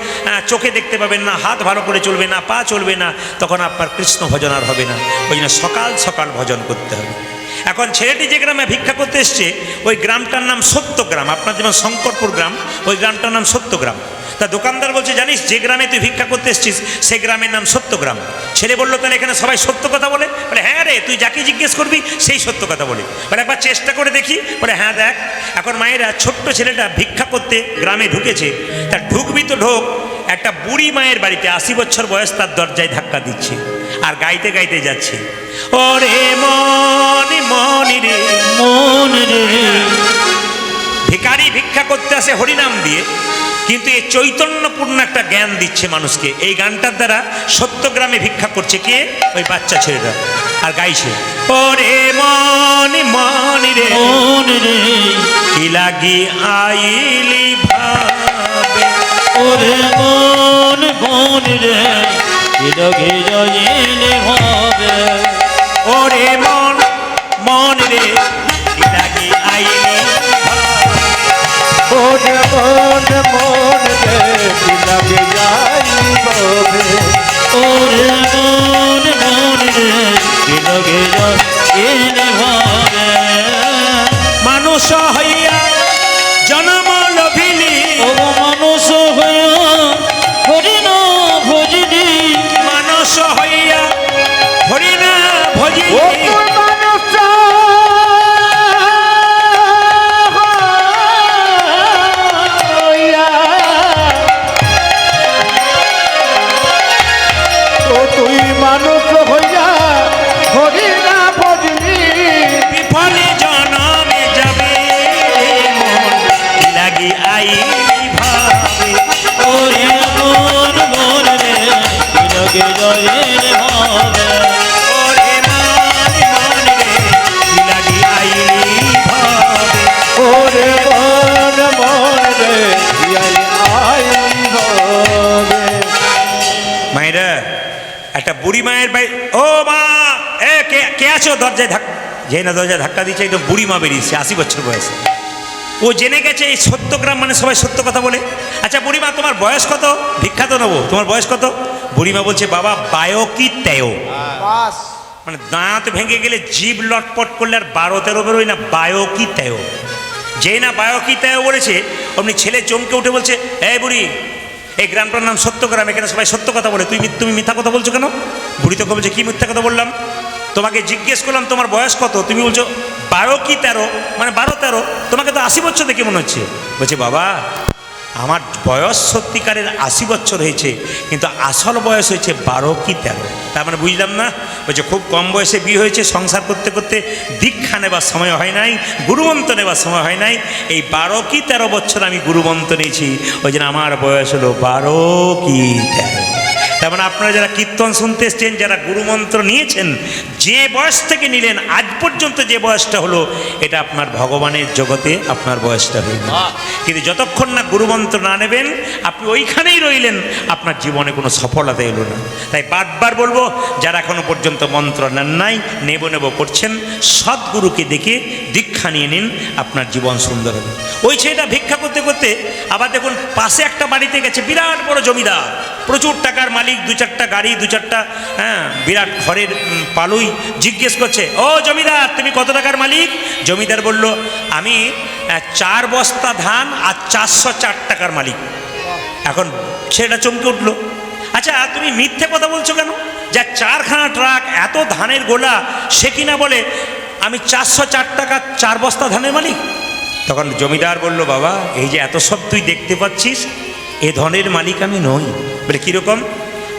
চোখে দেখতে পাবেন না, হাত ভালো করে চলবে না, পা চলবে না, তখন আপনার কৃষ্ণ ভজন আর হবে না। ওই জন্য সকাল সকাল ভজন করতে হবে। এখন ছেলেটি যে গ্রামে ভিক্ষা করতে এসছে, ওই গ্রামটার নাম সত্যগ্রাম। আপনার যেমন শঙ্করপুর গ্রাম, ওই গ্রামটার নাম সত্যগ্রাম। তা দোকানদার বলছে, জানিস যে গ্রামে তুই ভিক্ষা করতে এসছিস সে গ্রামের নাম সত্যগ্রাম। ছেলে বললো, তাহলে এখানে সবাই সত্য কথা বলে? বলে হ্যাঁ রে, তুই যাকে জিজ্ঞেস করবি সেই সত্য কথা বলে। বলে একবার চেষ্টা করে দেখি। বলে হ্যাঁ দেখ। এখন মায়েরা, ছোট্ট ছেলেটা ভিক্ষা করতে গ্রামে ঢুকেছে, তা ঢুকবি তো ঢোক, একটা বুড়ি মায়ের বাড়িতে 80 বছর বয়স, তার দরজায় ধাক্কা দিচ্ছে আর গাইতে গাইতে যাচ্ছে, ওরে মন মন রে মন রে। ভিখারি ভিক্ষা করতে আসে হরিনাম দিয়ে, কিন্তু এই চৈতন্যপূর্ণ একটা জ্ঞান দিচ্ছে মানুষকে। এই গানটার দ্বারা সত্যগ্রামে ভিক্ষা করছে কে? ওই বাচ্চা ছেলেটা, আর গাইছে, ওরে মন মন রে মন রে, কি লাগি আইলি ভাবে, ওরে মন মন রে, লগে জয়েলে হবে। ওরে মন মন রে কি লাগি আইলি ভাবে, ওরে মন মন রে লাগে যাই ববে, ওরে মন মন রে, লগে জয়েলে হবে। মানুষ হইয়া জন্ম লভিলি, ও মানুষ হইয়া হরিণ ভজিলি, মানুষ হইয়া হরিনা ও ভজিলি, তুই মানুষ হইয়া, ও তুই মানুষ হইয়া হরি না ভজলি, বিফলে জনমে যাবে মন কি লাগি আই ভাবে, ওরে মন মন রে, লগে জয়েলে হবে। ওরে মন মন রে কি লাগি আইলি ভাবে। ওরে মন মন রে আই হবে। মায়েরা, একটা বুড়ি মায়ের বাড়ি, ও মা, এ কে কে আছো? দরজায় ধাক্কা, যে না দরজায় ধাক্কা দিচ্ছে, একদম বুড়ি মা বেরিয়েছে, 80 বছর বয়স। ও জেনে গেছে এই সত্যগ্রাম মানে সবাই সত্য কথা বলে। আচ্ছা বুড়িমা, তোমার বয়স কত? ভিক্ষা তো নেবো, তোমার বয়স কত? বুড়িমা বলছে, বাবা বায়কি তেও, মানে দাঁত ভেঙে গেলে জিভ লটপট করলে আর 12-13 বেরোয় না, বায়কি তেও। যেই না বায়কি তেও বলেছে, অমনি ছেলে চমকে উঠে বলছে, এই বুড়ি, এই গ্রামটার নাম সত্যগ্রাম, এখানে সবাই সত্য কথা বলে, তুমি মিথ্যা কথা বলছো কেন? বুড়ি তোকে বলছে, কি মিথ্যা কথা বললাম? তোমাকে জিজ্ঞেস করলাম তোমার বয়স কত, তুমি বলছো 12 কি 13, মানে 12-13, তোমাকে তো 80 বছর দেখে মনে হচ্ছে। বলছে, বাবা আমার বয়স সত্যিকারের 80 বছর হয়েছে, কিন্তু আসল বয়স হয়েছে 12 কি 13। তার মানে বুঝলাম না। বলছে, খুব কম বয়সে বিয়ে হয়েছে, সংসার করতে করতে দীক্ষা নেবার সময় হয় নাই, গুরুমন্ত্র নেবার সময় হয় নাই, এই 12 কি 13 বছর আমি গুরুমন্ত্র নিয়েছি, ওই জন্য আমার বয়স হলো 12 কি 13। তার মানে আপনারা যারা কীর্তন শুনতে এসছেন, যারা গুরুমন্ত্র নিয়েছেন, যে বয়স থেকে নিলেন আজ পর্যন্ত যে বয়সটা হলো, এটা আপনার ভগবানের জগতে আপনার বয়সটা হইল। কিন্তু যতক্ষণ না গুরুমন্ত্র না নেবেন, আপনি ওইখানেই রইলেন, আপনার জীবনে কোনো সফলতা এলো না। তাই বারবার বলবো, যারা এখনো পর্যন্ত মন্ত্র নেন নাই, নেব করছেন, সদ্গুরুকে দেখে দীক্ষা নিয়ে নিন, আপনার জীবন সুন্দর হবে। ওই ছেলেটা ভিক্ষা করতে করতে আবার দেখুন পাশে একটা বাড়িতে গেছে, বিরাট বড় জমিদার, প্রচুর টাকার মালিক, 2-4টা গাড়ি, 2-4টা বিরাট ঘরের পালুই। জিজ্ঞেস করছে, ও জমিদার, তুমি কত টাকার মালিক? জমিদার বলল, আমি 4 বস্তা ধান আর 404 টাকার মালিক। এখন ছেলেটা চমকে উঠলো, আচ্ছা তুমি মিথ্যে কথা বলছো কেন? যা 4খানা ট্রাক, এত ধানের গোলা, সে কিনা বলে আমি 404 টাকা 4 বস্তা ধানের মালিক। তখন জমিদার বলল, বাবা, এই যে এত সব তুই দেখতে পাচ্ছিস, এ ধনের মালিক আমি নই। বলে কীরকম?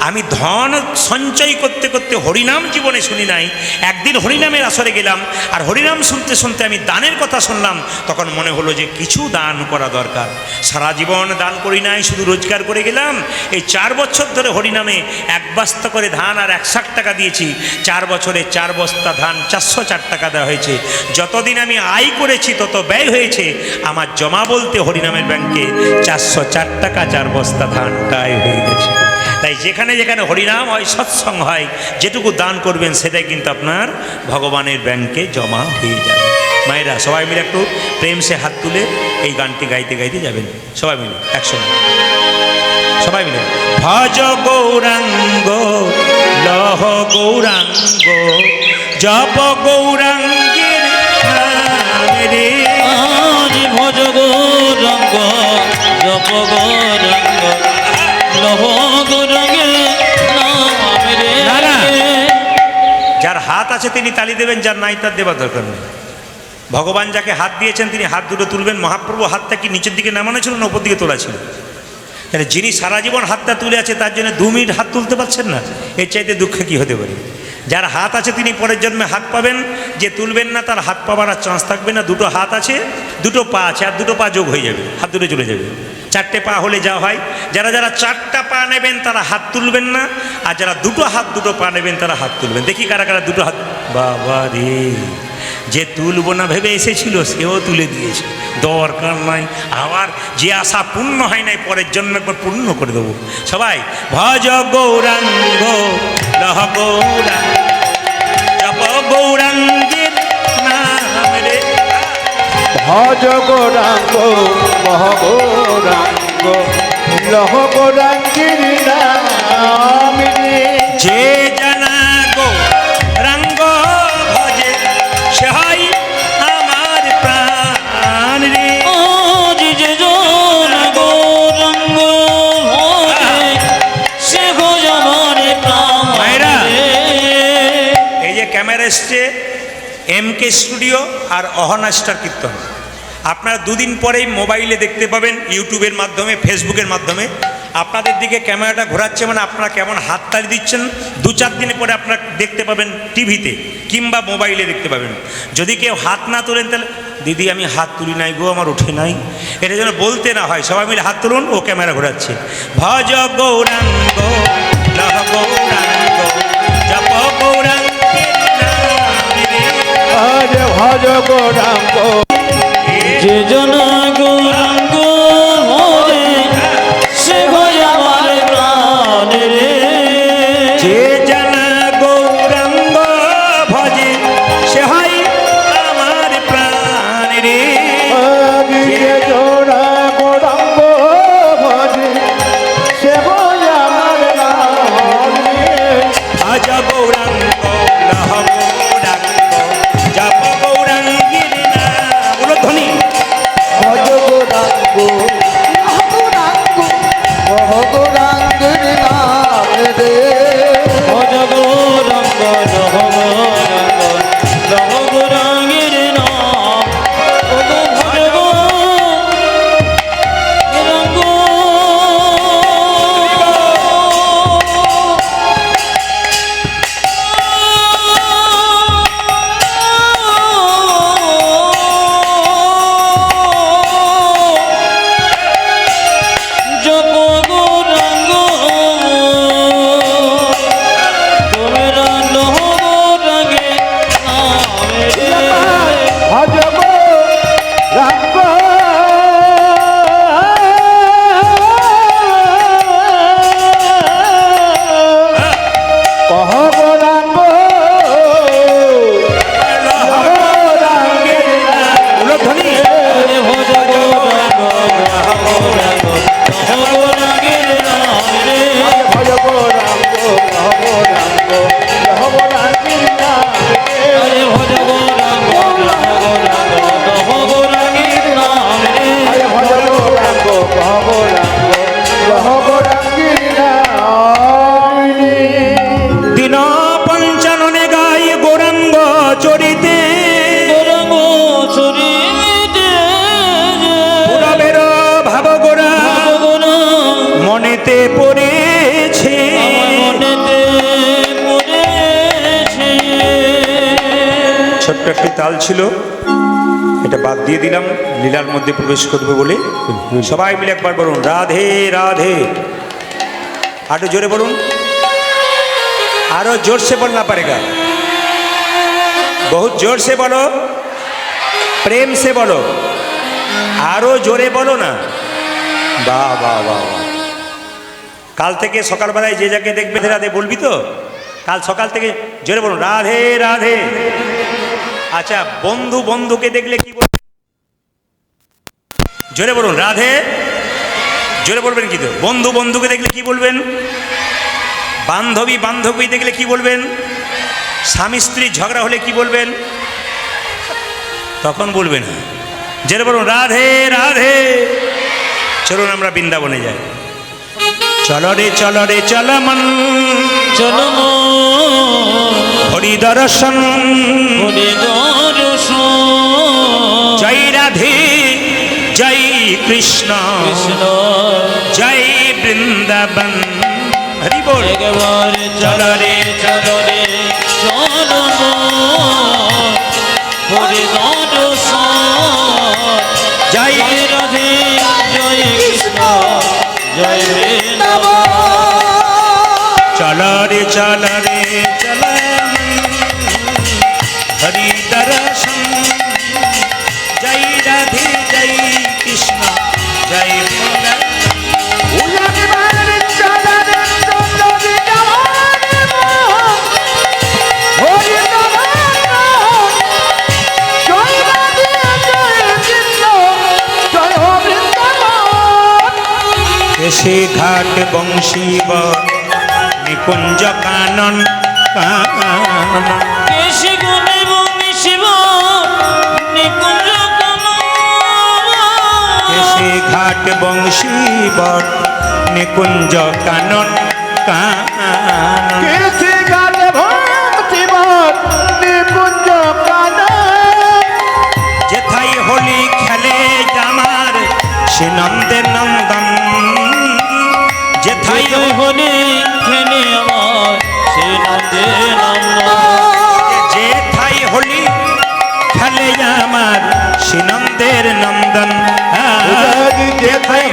আমি ধন সঞ্চয় করতে করতে হরিনাম জীবনে শুনি নাই। একদিন হরিনামের আসরে গেলাম, আর হরিনাম শুনতে শুনতে আমি দানের কথা শুনলাম। তখন মনে হলো যে কিছু দান করা দরকার। সারা জীবন দান করি নাই, শুধু রোজগার করে গেলাম। এই 4 বছর ধরে হরিনামে 1 বস্তা করে ধান আর 160 টাকা দিয়েছি। 4 বছরে 4 বস্তা ধান 404 টাকা দেওয়া হয়েছে। যতদিন আমি আয় করেছি তত ব্যয় হয়েছে। আমার জমা বলতে হরিনামের ব্যাংকে 404 টাকা 4 বস্তা ধানটাই হয়ে গেছে। তাই যেখানে যেখানে হরিনাম হয়, সৎসঙ্গ হয়, যেটুকু দান করবেন সেটাই কিন্তু আপনার ভগবানের ব্যাংকে জমা হয়ে যাবে। মায়েরা সবাই মিলে একটু প্রেম সে হাত তুলে এই গানটি গাইতে গাইতে যাবেন, সবাই মিলে একসঙ্গে, সবাই মিলে। ভজ গৌরাঙ্গ লহ গৌরাঙ্গ জপ গৌরাঙ্গের নাম রে। ভজ গৌরাঙ্গ জপ গৌরাঙ্গ লহ গৌরাঙ্গের নাম রে। যার হাত আছে তিনি তালি দেবেন, যার নাই তার দেবার দরকার নেই। ভগবান যাকে হাত দিয়েছেন তিনি হাত দুটো তুলবেন। মহাপ্রভু হাতটা কি নিচের দিকে নামানো ছিল না উপর দিকে তোলা ছিল? তাহলে যিনি সারা জীবন হাতটা তুলে আছে তার জন্য 2 মিনিট হাত তুলতে পারছেন না, এর চাইতে দুঃখ কী হতে পারে? যার হাত আছে তিনি পরের জন্মে হাত পাবেন, যে তুলবেন না তার হাত পাবার আর চান্স থাকবে না। 2টো হাত আছে, 2টো পা আছে, আর 2টো পা যোগ হয়ে যাবে, হাত দুটো চলে যাবে। 4টে পা হলে যা হয়। যারা যারা 4টা পা নেবেন তারা হাত তুলবেন না, আর যারা 2টো হাত 2টো পা নেবেন তারা হাত তুলবেন। দেখি কারা কারা 2টো হাত। বাবা রে, যে তুলব না ভেবে এসেছিল সেও তুলে দিয়েছে, দরকার নাই। আবার যে আশা পূর্ণ হয় নাই পরের জন্ম একবার পূর্ণ করে দেবো। সবাই ভজ গৌরাঙ্গ লহ গৌরাঙ্গ জপ গৌরাঙ্গের নাম রে। ভজ গৌরাঙ্গ মহ গৌরাঙ্গ লহ গৌরাঙ্গের নাম রে। যে জানা গৌরাঙ্গ ভজে সে হয় আমার প্রাণ রে। যে জন গৌরাঙ্গ ভজে সে হয় আমার প্রাণ মায়েরা, রে। এই যে ক্যামেরা এসছে MK স্টুডিও আর অহনা স্টার কীর্তন, আপনারা 2 দিন পরেই মোবাইলে দেখতে পাবেন, ইউটিউবের মাধ্যমে, ফেসবুকের মাধ্যমে। আপনাদের দিকে ক্যামেরাটা ঘোরাচ্ছে মানে আপনারা কেমন হাততালি দিচ্ছেন, 2-4 দিন পরে আপনারা দেখতে পাবেন টিভিতে কিংবা মোবাইলে দেখতে পাবেন। যদি কেউ হাত না তোলেন তাহলে, দিদি আমি হাত তুলি নাই গো, আমার ওঠে নাই, এটা যেন বলতে না হয়। সবাই মিলে হাত তুলুন, ও ক্যামেরা ঘোরাচ্ছে। ভজ গৌরাঙ্গ লহ গৌরাঙ্গ জপ গৌরাঙ্গের নাম রে। ভজ ভজ গৌরাঙ্গ যে জন গৌরাঙ্গ ভজে সে হয় আমার প্রাণ রে। যে জানা গৌরাঙ্গ ভজে সে হয় আমার প্রাণ রে। যে জোড়া গৌরাঙ্গ ভজে সে হয় আমার নাম রে। ভজ গৌরাঙ্গ লহ গৌরাঙ্গ জপ গৌরাঙ্গের নাম। বলো ধ্বনি। ভজ গৌরাঙ্গ মহ গৌরাঙ্গের নাম রে। ভজ গৌরাঙ্গ লহ গৌরাঙ্গ লহ গৌরাঙ্গের নাম। ও গো ভজ গৌরাঙ্গ জপ গৌরাঙ্গ পড়েছে আমার মনেতে পড়েছে। ছোট্ট একটি তাল ছিল, এটা বাদ দিয়ে দিলাম লীলার মধ্যে প্রবেশ করবে বলে। সবাই মিলে একবার বলুন রাধে রাধে। আরো জোরে বলুন, আরো जोर से बोलना पड़ेगा, बहुत जोर से बोलो, प्रेम से बोलो, আরো জোরে বলো না। বাহ বাহ বাহ বাহ। কাল থেকে সকালবেলায় যে যাকে দেখবে রাধে বলবি তো, কাল সকাল থেকে জোরে বলুন রাধে রাধে। আচ্ছা, বন্ধু বন্ধুকে দেখলে কি বলবেন? জোরে বলুন রাধে। জোরে বলবেন কিন্তু। বন্ধু বন্ধুকে দেখলে কি বলবেন? বান্ধবী বান্ধবী দেখলে কি বলবেন? স্বামী স্ত্রী ঝগড়া হলে কি বলবেন? তখন বলবেন না। জোরে বলুন রাধে রাধে। চলুন আমরা বৃন্দাবনে যাই। চলো রে চল মন, চলো হরি দর্শন, হরি দর্শন। জয় রাধে জয় কৃষ্ণ কৃষ্ণ জয় বৃন্দাবন। হরি বল। একবার চলো রে চলো হরি দর্শন। জয় জয় রাধে জয় কৃষ্ণ জয় বৃন্দাবন। চলো রে চল হরি দর্শন, জয় রাধে জয় কৃষ্ণ জয় বৃন্দাবন। কেশে ঘাট বংশীব নিকুঞ্জ কানন কানন। কেশে গুণে বমি শিব নিকুঞ্জ কানন। কেশে ঘাট বংশীব নিকুঞ্জ কানন কানন। যেথায় হোলি খেলে আমার সে নন্দের নন্দন। যেথায় জয় হলে খেলে আমার সে নন্দে নন্দন। যেথায় হোলি খেলে আমার সে নন্দের নন্দন। যেথায়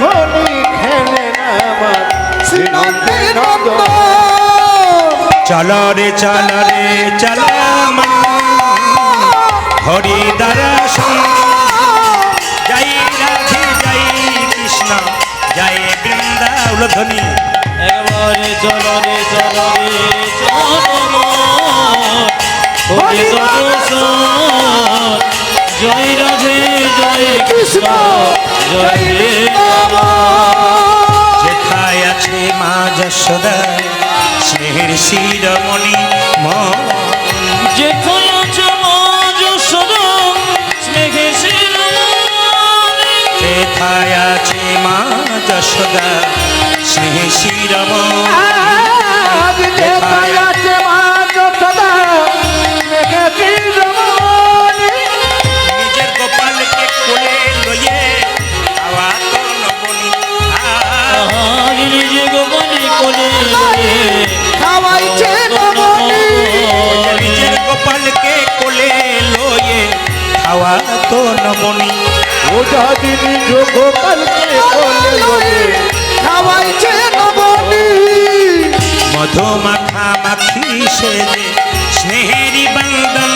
চলো রে চল মন, হরি দর্শন, জয় রাধে জয় কৃষ্ণ জয় বৃন্দাবন। ধ্বনি একবারে চলো রে চলো হরি দর্শন। জয় রাধে জয় কৃষ্ণ জয় বৃন্দাবন। যেথায় আছে মা যশোদা স্নেহের শিরমণি মন। যেথায় আছে মা যশোদা স্নেহের শিরোমণি। যেথায় আছে মা যশোদা স্নেহের শিরমণি। নিজের গোপালকে কোলে লইয়ে খাওয়া তো নবনী। আহার নিজে গোপনে কোলে লয়ে নিজের গোপালকে কোলে লইয়ে খাওয়া তো নবনী। মধু মাখা মাখি সেজে স্নেহেরি বন্দন।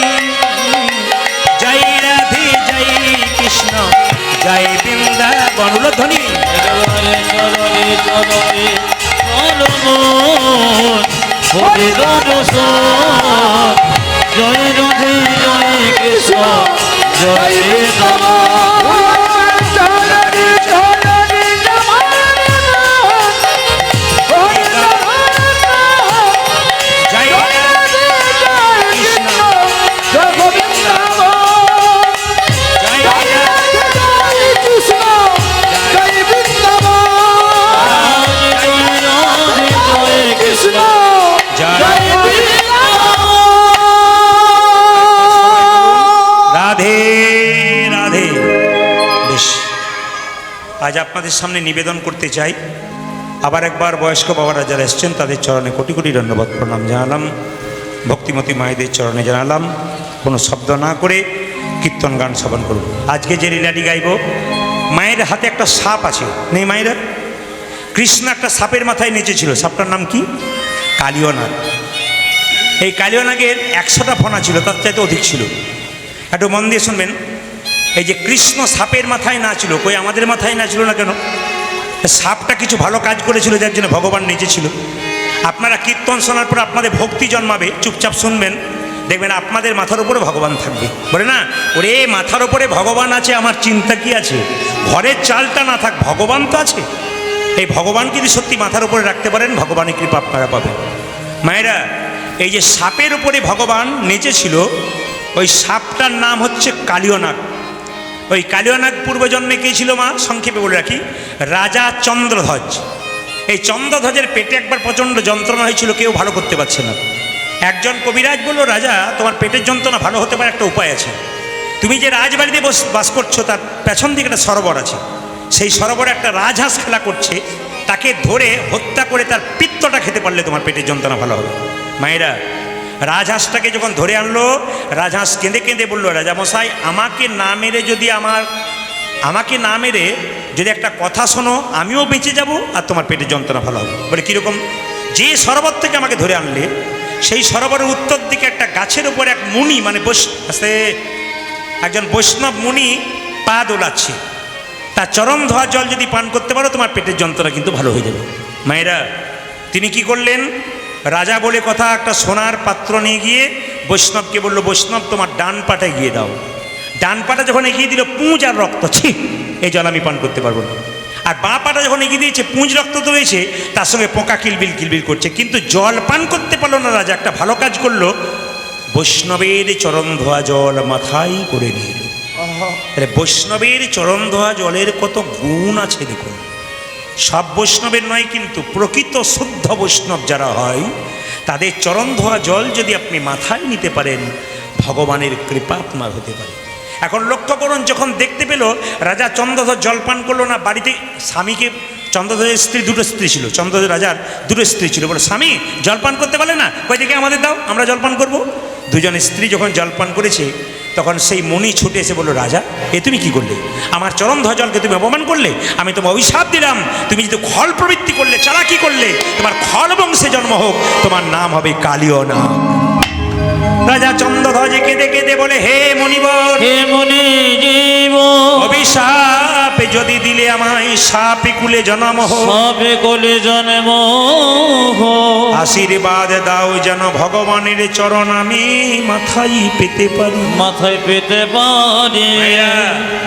জয় রাধে জয় কৃষ্ণ জয় বৃন্দাবন। ধ্বনি একবারে চলো রে চলো হরি দর্শন। জয় রাধে জয় কৃষ্ণ জয় বৃন্দাবন। জয় কৃষ্ণ জয় রাধে রাধে। বেশ, আজ আপনাদের সামনে নিবেদন করতে চাই আবার একবার বয়স্ক বাবারা যারা এসছেন তাদের চরণে কোটি কোটি ধন্যবাদ প্রণাম জানালাম। ভক্তিমতী মায়েদের চরণে জানালাম কোনো শব্দ না করে কীর্তন গান শ্রবণ করব। আজকে যে লীলাটি গাইব, মায়ের হাতে একটা সাপ আছে, নেই মায়েরা? কৃষ্ণ একটা সাপের মাথায় নেচেছিল, সাপটার নাম কি? কালীয় নাগ। এই কালীয় নাগের 100টা ফণা ছিল, তার চাইতে অধিক ছিল। একটু মন দিয়ে শুনবেন। এই যে কৃষ্ণ সাপের মাথায় না ছিল, কই আমাদের মাথায় না ছিল না কেন? সাপটা কিছু ভালো কাজ করেছিল যার জন্য ভগবান নেচেছিল। আপনারা কীর্তন শোনার পর আপনাদের ভক্তি জন্মাবে, চুপচাপ শুনবেন, দেখবেন আপনাদের মাথার উপরে ভগবান থাকবে। বলে না, ওরে মাথার উপরে ভগবান আছে, আমার চিন্তা কি আছে? ঘরের চালটা না থাক, ভগবান তো আছে। এই ভগবান যদি সত্যি মাথার উপরে রাখতে পারেন, ভগবানের কৃপা আপনারা পাবেন। মায়েরা, এই যে সাপের উপরে ভগবান নেচেছিল, ওই সাপটার নাম হচ্ছে কালীয় নাগ। ওই কালীয় নাগ পূর্বজন্মে কে ছিল মা? সংক্ষেপে বলে রাখি, রাজা চন্দ্রধ্বজ। এই চন্দ্রধ্বজের পেটে একবার প্রচণ্ড যন্ত্রণা হয়েছিল, কেউ ভালো করতে পারছে না। একজন কবিরাজ বলল, রাজা তোমার পেটের যন্ত্রণা ভালো হতে পারে, একটা উপায় আছে। তুমি যে রাজবাড়িতে বাস করছো তার পেছন দিকে একটা সরোবর আছে, সেই সরোবরে একটা রাজহাঁস খেলা করছে, তাকে ধরে হত্যা করে তার পিত্তটা খেতে পারলে তোমার পেটের যন্ত্রণা ভালো হবে। মায়েরা, রাজহাঁসটাকে যখন ধরে আনলো, রাজহাঁস কেঁদে কেঁদে বললো, রাজামশাই আমাকে না মেরে যদি একটা কথা শোনো, আমিও বেঁচে যাব আর তোমার পেটের যন্ত্রণা ভালো হবে। বলে কীরকম? যে সরোবর থেকে আমাকে ধরে আনলে, সেই সরোবরের উত্তর দিকে একটা গাছের উপর এক মুনি, মানে একজন বৈষ্ণব মুনি পা দোলাচ্ছে, তার চরণ ধোয়া জল যদি পান করতে পারো, তোমার পেটের যন্ত্রণা কিন্তু ভালো হয়ে যাবে। মায়েরা, তিনি কি করলেন? রাজা বলে কথা, একটা সোনার পাত্র নিয়ে গিয়ে বৈষ্ণবকে বলল, বৈষ্ণব তোমার ডান পাটা এগিয়ে দাও। ডান পাটা যখন এগিয়ে দিল, পুঁজ আর রক্ত, ছি এই জল আমি পান করতে পারবো না। আর বাঁ পাটা যখন এগিয়ে দিয়েছে, পুঁজ রক্ত তো রয়েছে, তার সঙ্গে পোকা কিলবিল কিলবিল করছে, কিন্তু জল পান করতে পারলো না। রাজা একটা ভালো কাজ করলো, বৈষ্ণবের চরণ ধোয়া জল মাথায় করে নিয়ে এলো। বৈষ্ণবের চরণ ধোয়া জলের কত গুণ আছে দেখুন। সব বৈষ্ণবের নয়, কিন্তু প্রকৃত শুদ্ধ বৈষ্ণব যারা হয়, তাদের চরণ ধোয়া জল যদি আপনি মাথায় নিতে পারেন, ভগবানের কৃপা আপনার হতে পারে। এখন লক্ষ্য করুন, যখন দেখতে পেল রাজা চন্দ্রধ্বজ জল পান করলো না, বাড়িতে স্বামীকে, চন্দ্রধ্বজের স্ত্রী, দুটো স্ত্রী ছিল, চন্দ্রধ্বজ রাজার দুটো স্ত্রী ছিল, বলে স্বামী জলপান করতে পারলে না, কই থেকে আমাদের দাও, আমরা জলপান করব। দুজন স্ত্রী যখন জলপান করেছে, তখন সেই মুনি ছুটে এসে বলল, রাজা এ তুমি কি করলে? আমার চরণ ধোয়া জলকে তুমি অপমান করলে, আমি তোমার অভিশাপ দিলাম, তুমি যদি খল প্রবৃত্তি করলে, চালাকি করলে, তোমার খল বংশে জন্ম হোক, তোমার নাম হবে কালীয় নাগ। রাজা চন্দ্রধ্বজ কেঁদে কেঁদে বলে, হে মুনিবর, হে মুনি জীব, অভিশাপ যদি দিলে আমায়, সাপে কুলে জন্ম হোক, সাপে কোলে জন্ম হোক, আশীর্বাদ দাও যেন ভগবানের চরণ আমি মাথায় পেতে পারি। মাথায় পেতে পারি।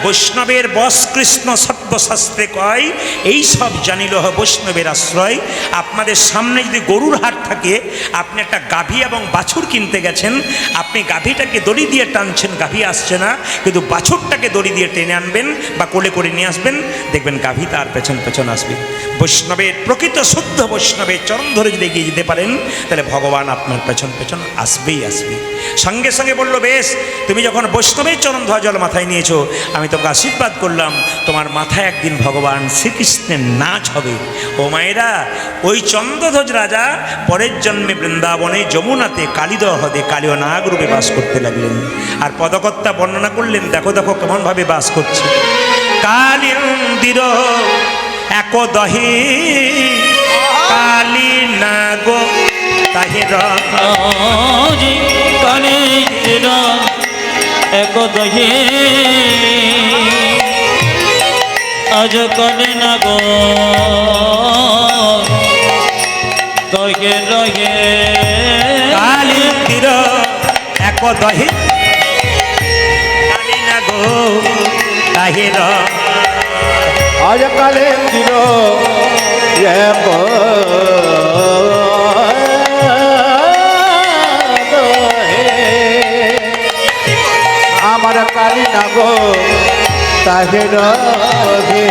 বৈষ্ণবের বশ কৃষ্ণ সর্বশাস্ত্রে কয়, এই সব জানিল বৈষ্ণবের আশ্রয়। আপনাদের সামনে যদি গরুর হাট থাকে, আপনি একটা গাভী এবং বাছুর কিনতে গেছেন, আপনি গাভীটাকে দড়ি দিয়ে টানছেন, গাভী আসছে না, কিন্তু বাছুরটাকে দড়ি দিয়ে টেনে আনবেন বা কোলে করে নিয়ে আসবেন, দেখবেন গাভী তার পেছন পেছন আসবে। বৈষ্ণবের, প্রকৃত শুদ্ধ বৈষ্ণবের চরণ ধরে যদি এগিয়ে যেতে পারেন, তাহলে ভগবান আপনার পেছন পেছন আসবেই আসবে। সঙ্গে সঙ্গে বলল, বেশ, তুমি যখন বৈষ্ণবের চরণ ধোয়া জল মাথায় নিয়েছো, আমি তোমাকে আশীর্বাদ করলাম, তোমার মাথায় একদিন ভগবান শ্রীকৃষ্ণের নাচ হবে। ও মায়েরা, ওই চন্দ্রধ্বজ রাজা পরের জন্মে বৃন্দাবনে যমুনাতে কালীদহ হ্রদে কালীয় নাগ রূপে বাস করতে লাগলেন। আর পদকর্তা বর্ণনা করলেন, দেখো দেখো কেমনভাবে বাস করছে। কালিন্দির একদহে কালী নাগ তাহের, কালীর একদহে আজ কালী নাগ দহে রহে, কালিন্দির একদহে কালী নাগ তাহের, আজ কালে দিল আমার কালী নাগ তাহে রহে।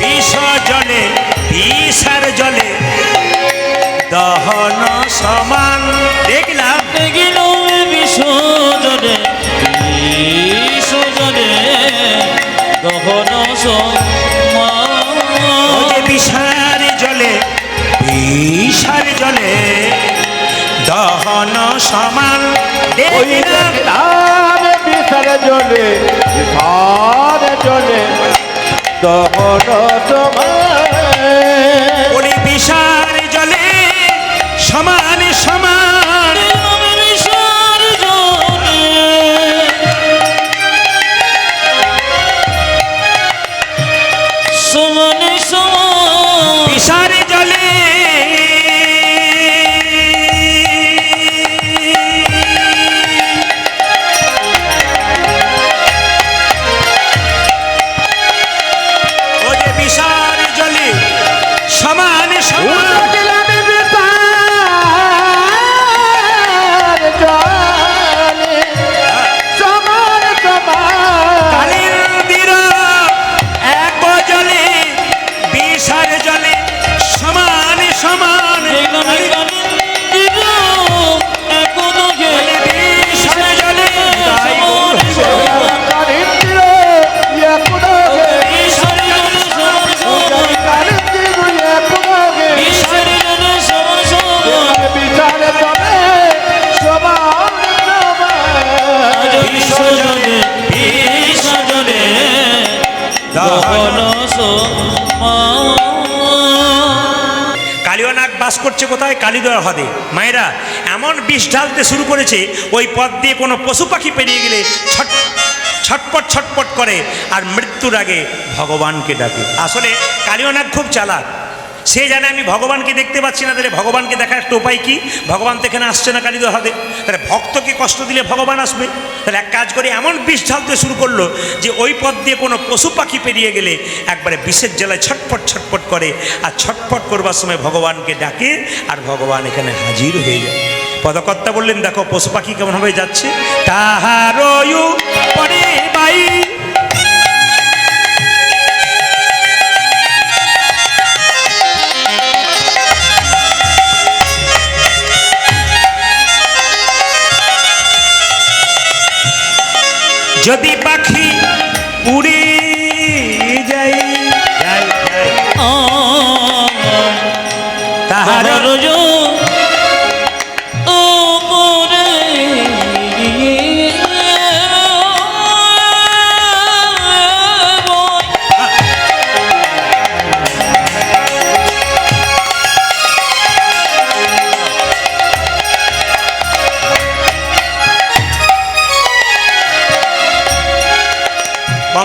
বিষ জলে, বিষার জলে দহন সমান। দেখলাম দেখিল বিশ্বজনে, বিশ্বজনে দহন সমান। বিষার জলে বিষার জলে দহন সমান ওই দেখলাম দেখলাম বিষার জলে দহন সমান ওরে বিষার জলে সমান সমান বিষার জলে সমানে সমান বিষার জলে ও যে বিষার জলে সমান সমান দেখলাম বিষার জলে সমান সমান কালির তীর এক জলে বিষার জলে সমান সমান বিষার জলে কারিন্দ্র ইয়াকুনগে কারিন্দ্র ইয়াকুনগে বিচার জলে সমান কালিয়ানাগ বাস করছে কোথায়? কালিদহ হ্রদে। মায়েরা এমন বিষ ঢালতে শুরু করেছে, ওই পথ দিয়ে কোনো পশু পাখি পেরিয়ে গেলে ছটপট ছটপট করে আর মৃত্যুর আগে ভগবানকে ডাকে। আসলে কালিয়ানাগ খুব চালাক, সে জানে আমি ভগবানকে দেখতে পাচ্ছি না, তাহলে ভগবানকে দেখার একটা উপায় কি? ভগবান তো এখানে আসছে না কালিদহ হ্রদে, তাহলে ভক্তকে কষ্ট দিলে ভগবান আসবে। তাহলে এক কাজ করে এমন বিষ ঢালতে শুরু করলো যে ওই পথ দিয়ে কোনো পশু পাখি পেরিয়ে গেলে একবারে বিষের জ্বালায় ছটপট ছটপট করে, আর ছটপট করবার সময় ভগবানকে ডাকে আর ভগবান এখানে হাজির হয়ে যায়। পদকর্তা বললেন, দেখো পশু পাখি কেমনভাবে যাচ্ছে। তাহার পরে বাই যদি পাখি উড়ে যাই তাহার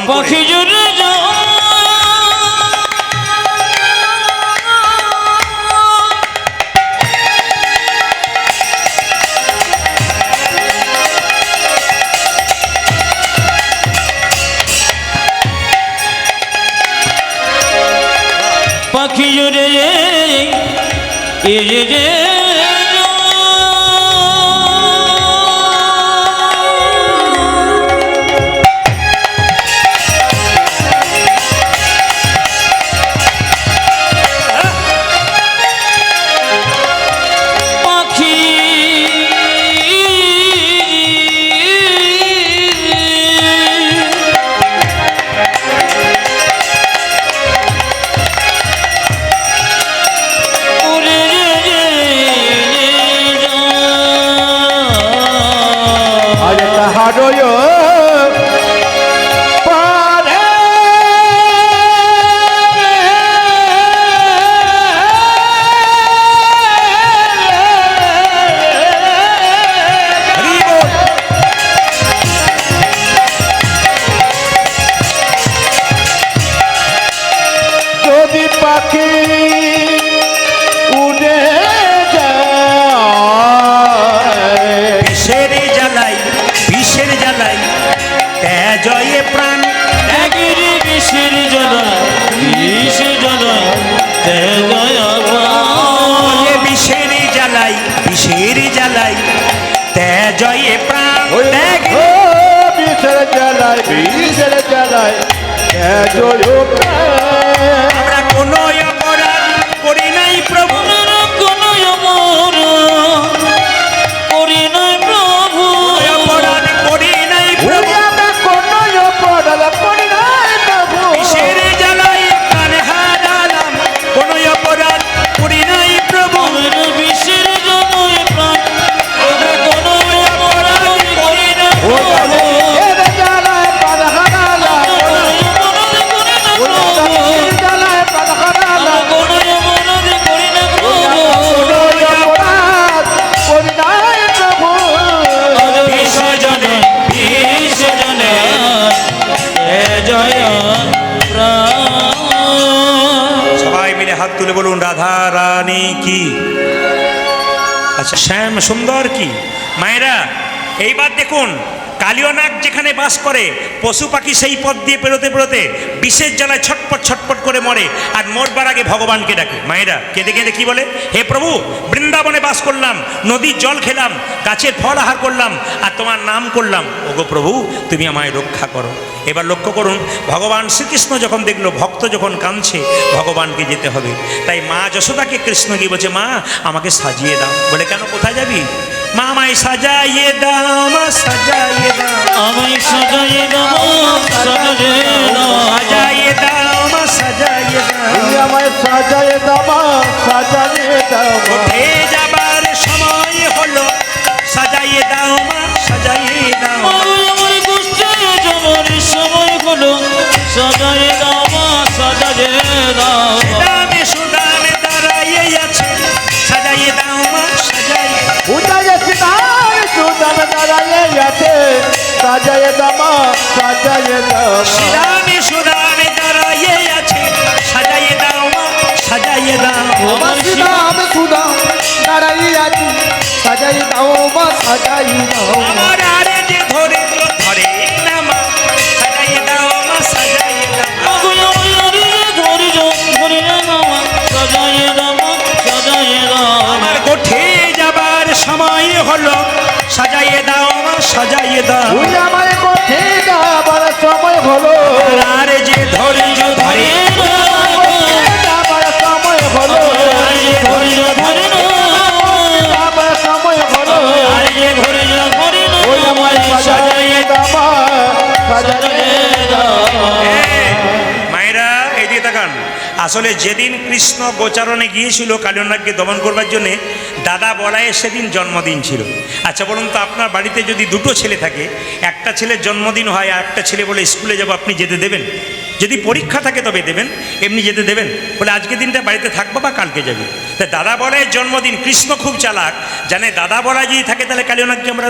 পাখি জুড়ে পাখি জুড়ে পাখি উড়ে যায় বিষের জ্বালাই তেজয়ে প্রাণ একের বিষের জ্বালায় বিষের জ্বালায় বিষের জ্বালাই তেজয়ে প্রাণ বিষের জ্বালায় আমরা কোনো অপরাধ করি নাই প্রভু, কোনো করি নাই প্রভু, অপরাধ করি নাই প্রভু, বিষের জ্বালাই প্রাণ হারালাম, কোনো অপরাধ করি নাই প্রভু। রানী কি? আচ্ছা, শ্যাম সুন্দর কি? মায়েরা, এইবার দেখুন, কালিয়নাগ যেখানে বাস করে, পশু পাখি সেই পথ দিয়ে পেরোতে পেরোতে বিশেষ জ্বালায় ছটপট ছটপট করে মরে, আর মরবার আগে ভগবানকে ডাকে। মায়েরা কেঁদে কেঁদে কি বলে? হে প্রভু, বৃন্দাবনে বাস করলাম, নদীর জল খেলাম, গাছের ফল আহার করলাম, আর তোমার নাম করলাম। ওগো প্রভু, তুমি আমায় রক্ষা করো। এবার লক্ষ্য করুন, ভগবান শ্রীকৃষ্ণ যখন দেখলো ভক্ত যখন কাঁদছে, ভগবানকে যেতে হবে, তাই মা যশোদাকে কৃষ্ণ গিয়ে বলছে, মা আমাকে সাজিয়ে দাও। বলে কেন, কোথায় যাবি? মা আমায় সাজাইয়ে দাও, মা সাজাইয়ে দাও, আমায় সাজাইয়ে দাও, সাজাইয়ে দাও, সাজাইয়ে দাও, মা সাজাইয়ে দাও। তুমি আমায় সাজায়ে দাও মা, সাজায়ে দাও মা। উঠে যাবার সময় হলো, সাজাইয়ে দাও মা, সাজাইয়ে দাও। আমার গোষ্ঠী যাবার সময় হলো, সাজাইয়ে দাও মা, সাজাইয়ে দাও। দামে সুদামে দাঁড়াইয়ে আছে, সাজাইয়ে দাও মা, সাজাইয়ে। উদারে সিতার সুদাম দাঁড়ায়ে আছে, সাজায়ে দাও মা, সাজায়ে দাও মা। দামে সুদামে দাঁড়াইয়ে আছে, সাজাইয়ে দাও মা, সাজাইয়ে দাও। আমার সুদাম সুদাম দাঁড়ায়ে আছে, সাজায়ে দাও মা, সাজায়ে দাও মা। আমার আরে যে ধরে ধরে না মা, সাজাইয়ে দাও মা, সাজাইয়ে দাও। আমার গোঠে যাবার সময় হলো, সাজাইয়ে দাও মা, সাজাইয়ে দাও। তুই আমায় কোঠে যাবার সময় হলো, আর যে ধৈর্য ধরে যাবার সময় হলো, যাবার সময় হলো। ওই আমায় সাজায়ে দাও মা, সাজায়ে দাও মা। মায়েরা এদিকে তাকান। আসলে যেদিন কৃষ্ণ গোচারণে গিয়েছিল কালিয়নাগকে দমন করবার জন্যে, দাদা বলায়ের সেদিন জন্মদিন ছিল। আচ্ছা বলুন তো, আপনার বাড়িতে যদি দুটো ছেলে থাকে, একটা ছেলের জন্মদিন হয় আর একটা ছেলে বলে স্কুলে যাবো, আপনি যেতে দেবেন? যদি পরীক্ষা থাকে তবে দেবেন, এমনি যেতে দেবেন? বলে আজকে দিনটা বাড়িতে থাকবো বা কালকে যাবে। তা দাদা বলায়ের জন্মদিন, কৃষ্ণ খুব চালাক, জানে দাদা বলায় যদি থাকে তাহলে কালিয়নাগকে আমরা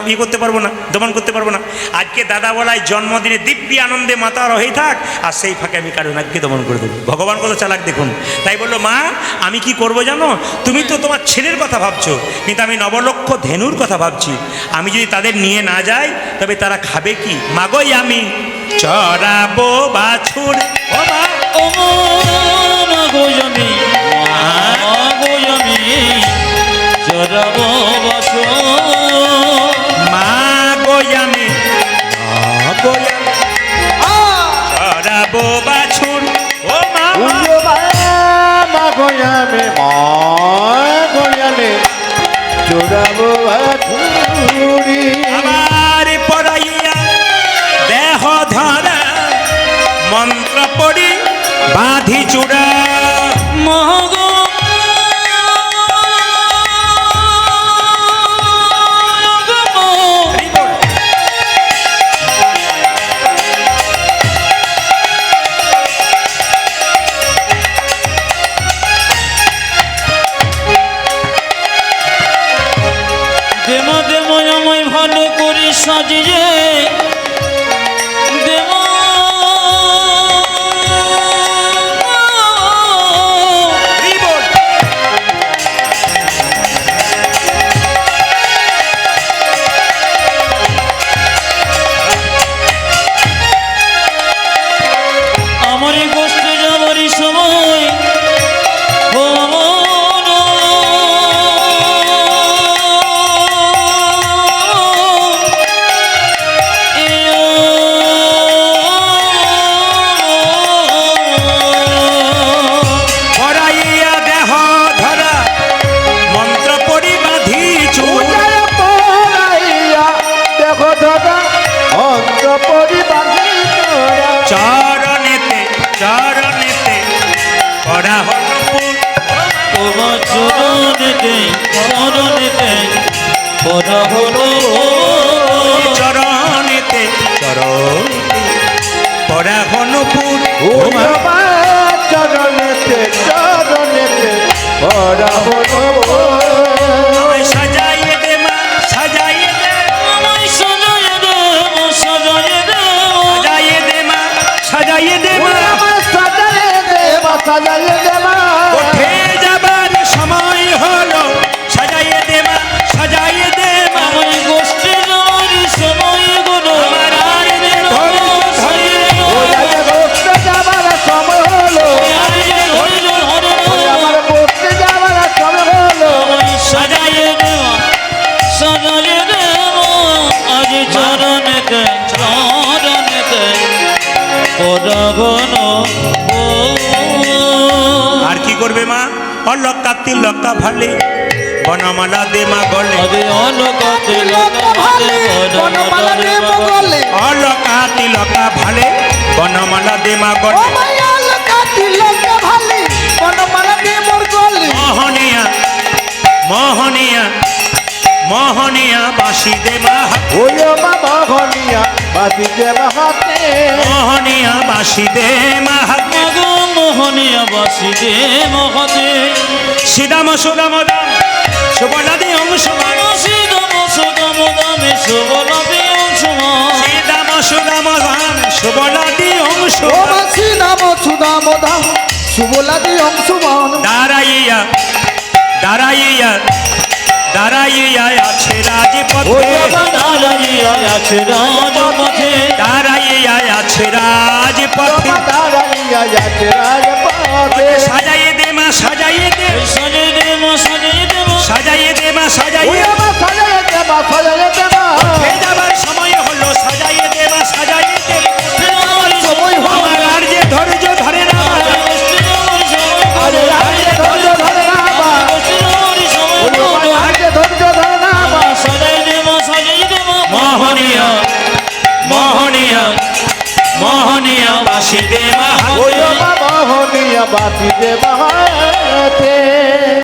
ইয়ে করতে পারবো না, দমন করতে পারবো না। আজকে দাদা বলায় জন্মদিনে দিব্যি আনন্দে মাতার হয়ে থাক, আর সেই ফাঁকে আমি কালিয়নাগকে দমন করে দেবো। ভগবান কত চালাক দেখুন। তাই বললো, মা আমি কি করবো জানো? তুমি তো তোমার ছেলের কথা ভাবছো, কিন্তু আমি নবলক্ষ ধেনুর কথা ভাবছি। আমি যদি তাদের নিয়ে না যাই তবে তারা খাবে কি? মাগোই আমি চড়াবো বাছুর। ও মা, চড়াবো বাছুর, মা গোই আমি, মা গোই আমি চড়াবো বাছুর। ও মা, উড়ো মা গোয়ামে, মা গোয়ামে চোরাবো বাছুরি। আমার পড়াইয়া দেহ ধরা, মন্ত্র পড়ি বাঁধি চূড়া। মহাগো দেমা দেমা আমায় ভালো করে সাজিয়ে দেমা, আমার গোষ্ঠী যাবার সময় পড়াইয়া দেহ ধরা, মন্ত্র পড়ি বাঁধি চূড়া। উড়ায় পড়াইয়া দেখো দাদা, অন্ত পরিবারে তোরা। চরণেতে চরণেতে পড়া হল ফুল। তোমার চরণেতে চরণেতে পড়া হলো, চরণেতে চরণেতে পড়া হল ফুল। উড়ো মা চরণেতে চরণেতে পড়া হলো। আমায় সাজাইয়ে দে মা, সাজাইয়ে দে, আমায় সাজাইয়ে দে, সাজাইয়ে দে, সাজাইয়ে দে মা, সাজাইয়ে দে মা। উড়ো মা সাজায়ে দে মা, সাজায়ে দে মা। উঠে যাবার অলকা তিলকা ভালে বনমালা দে মা গলে আগে অলকা তিলকা ভালে বনমালা দে মা গলে অলকা তিলকা ভালে বনমালা দে মা ও গলে মায়া লকা তিলকা ভালে বনমালা দে মোর গলে মোহনিয়া মোহনিয়া মোহনিয়া বাসি দে মা হাতে ওই মা মোহনিয়া বাসি যে হাতে মোহনিয়া বাসি দে মা হাতে মাগো মোহনিয়া বাসি দে মহাতে শ্রীদাম সুদাম দাম সুবলাদি অংশমান সিদম সুদম দামে সুবলতে অংশমান শ্রীদাম সুদাম দাম সুবলাদি ও অংশমান মাসি নাম সুদাম দাম সুবলাদি অংশমান দাঁড়াইয়া দাঁড়াইয়া দাঁড়াইয়া আছে ওই রাজপথে মা দাঁড়াইয়া আছে রাজপথে দাঁড়াইয়া আছে রাজপথে দাঁড়াইয়া যাচ্ছে রাজপথে সাজাইয়ে দে মা সাজাইয়ে দে সাজিয়ে দে মা সাজিয়ে দে মা সাজাইয়ে দে মা ওই সাজাইয়ে মা সাজাইয়ে দে মা সাজাইয়ে দে মা উঠে যাবার সময় হলো সাজাইয়ে দে মা সাজাইয়ে দে সময় হলো আমার আর যে ধৈর্য ধরে না আরে আরে ধৈর্য ধরে না মা ওই মা আরে ধৈর্য ধরে না মা মোহনিয়া মোহনিয়া মোহনিয়া বাসি দে মা ওই হাতে মা মোহনিয়া বাসি যে হাতে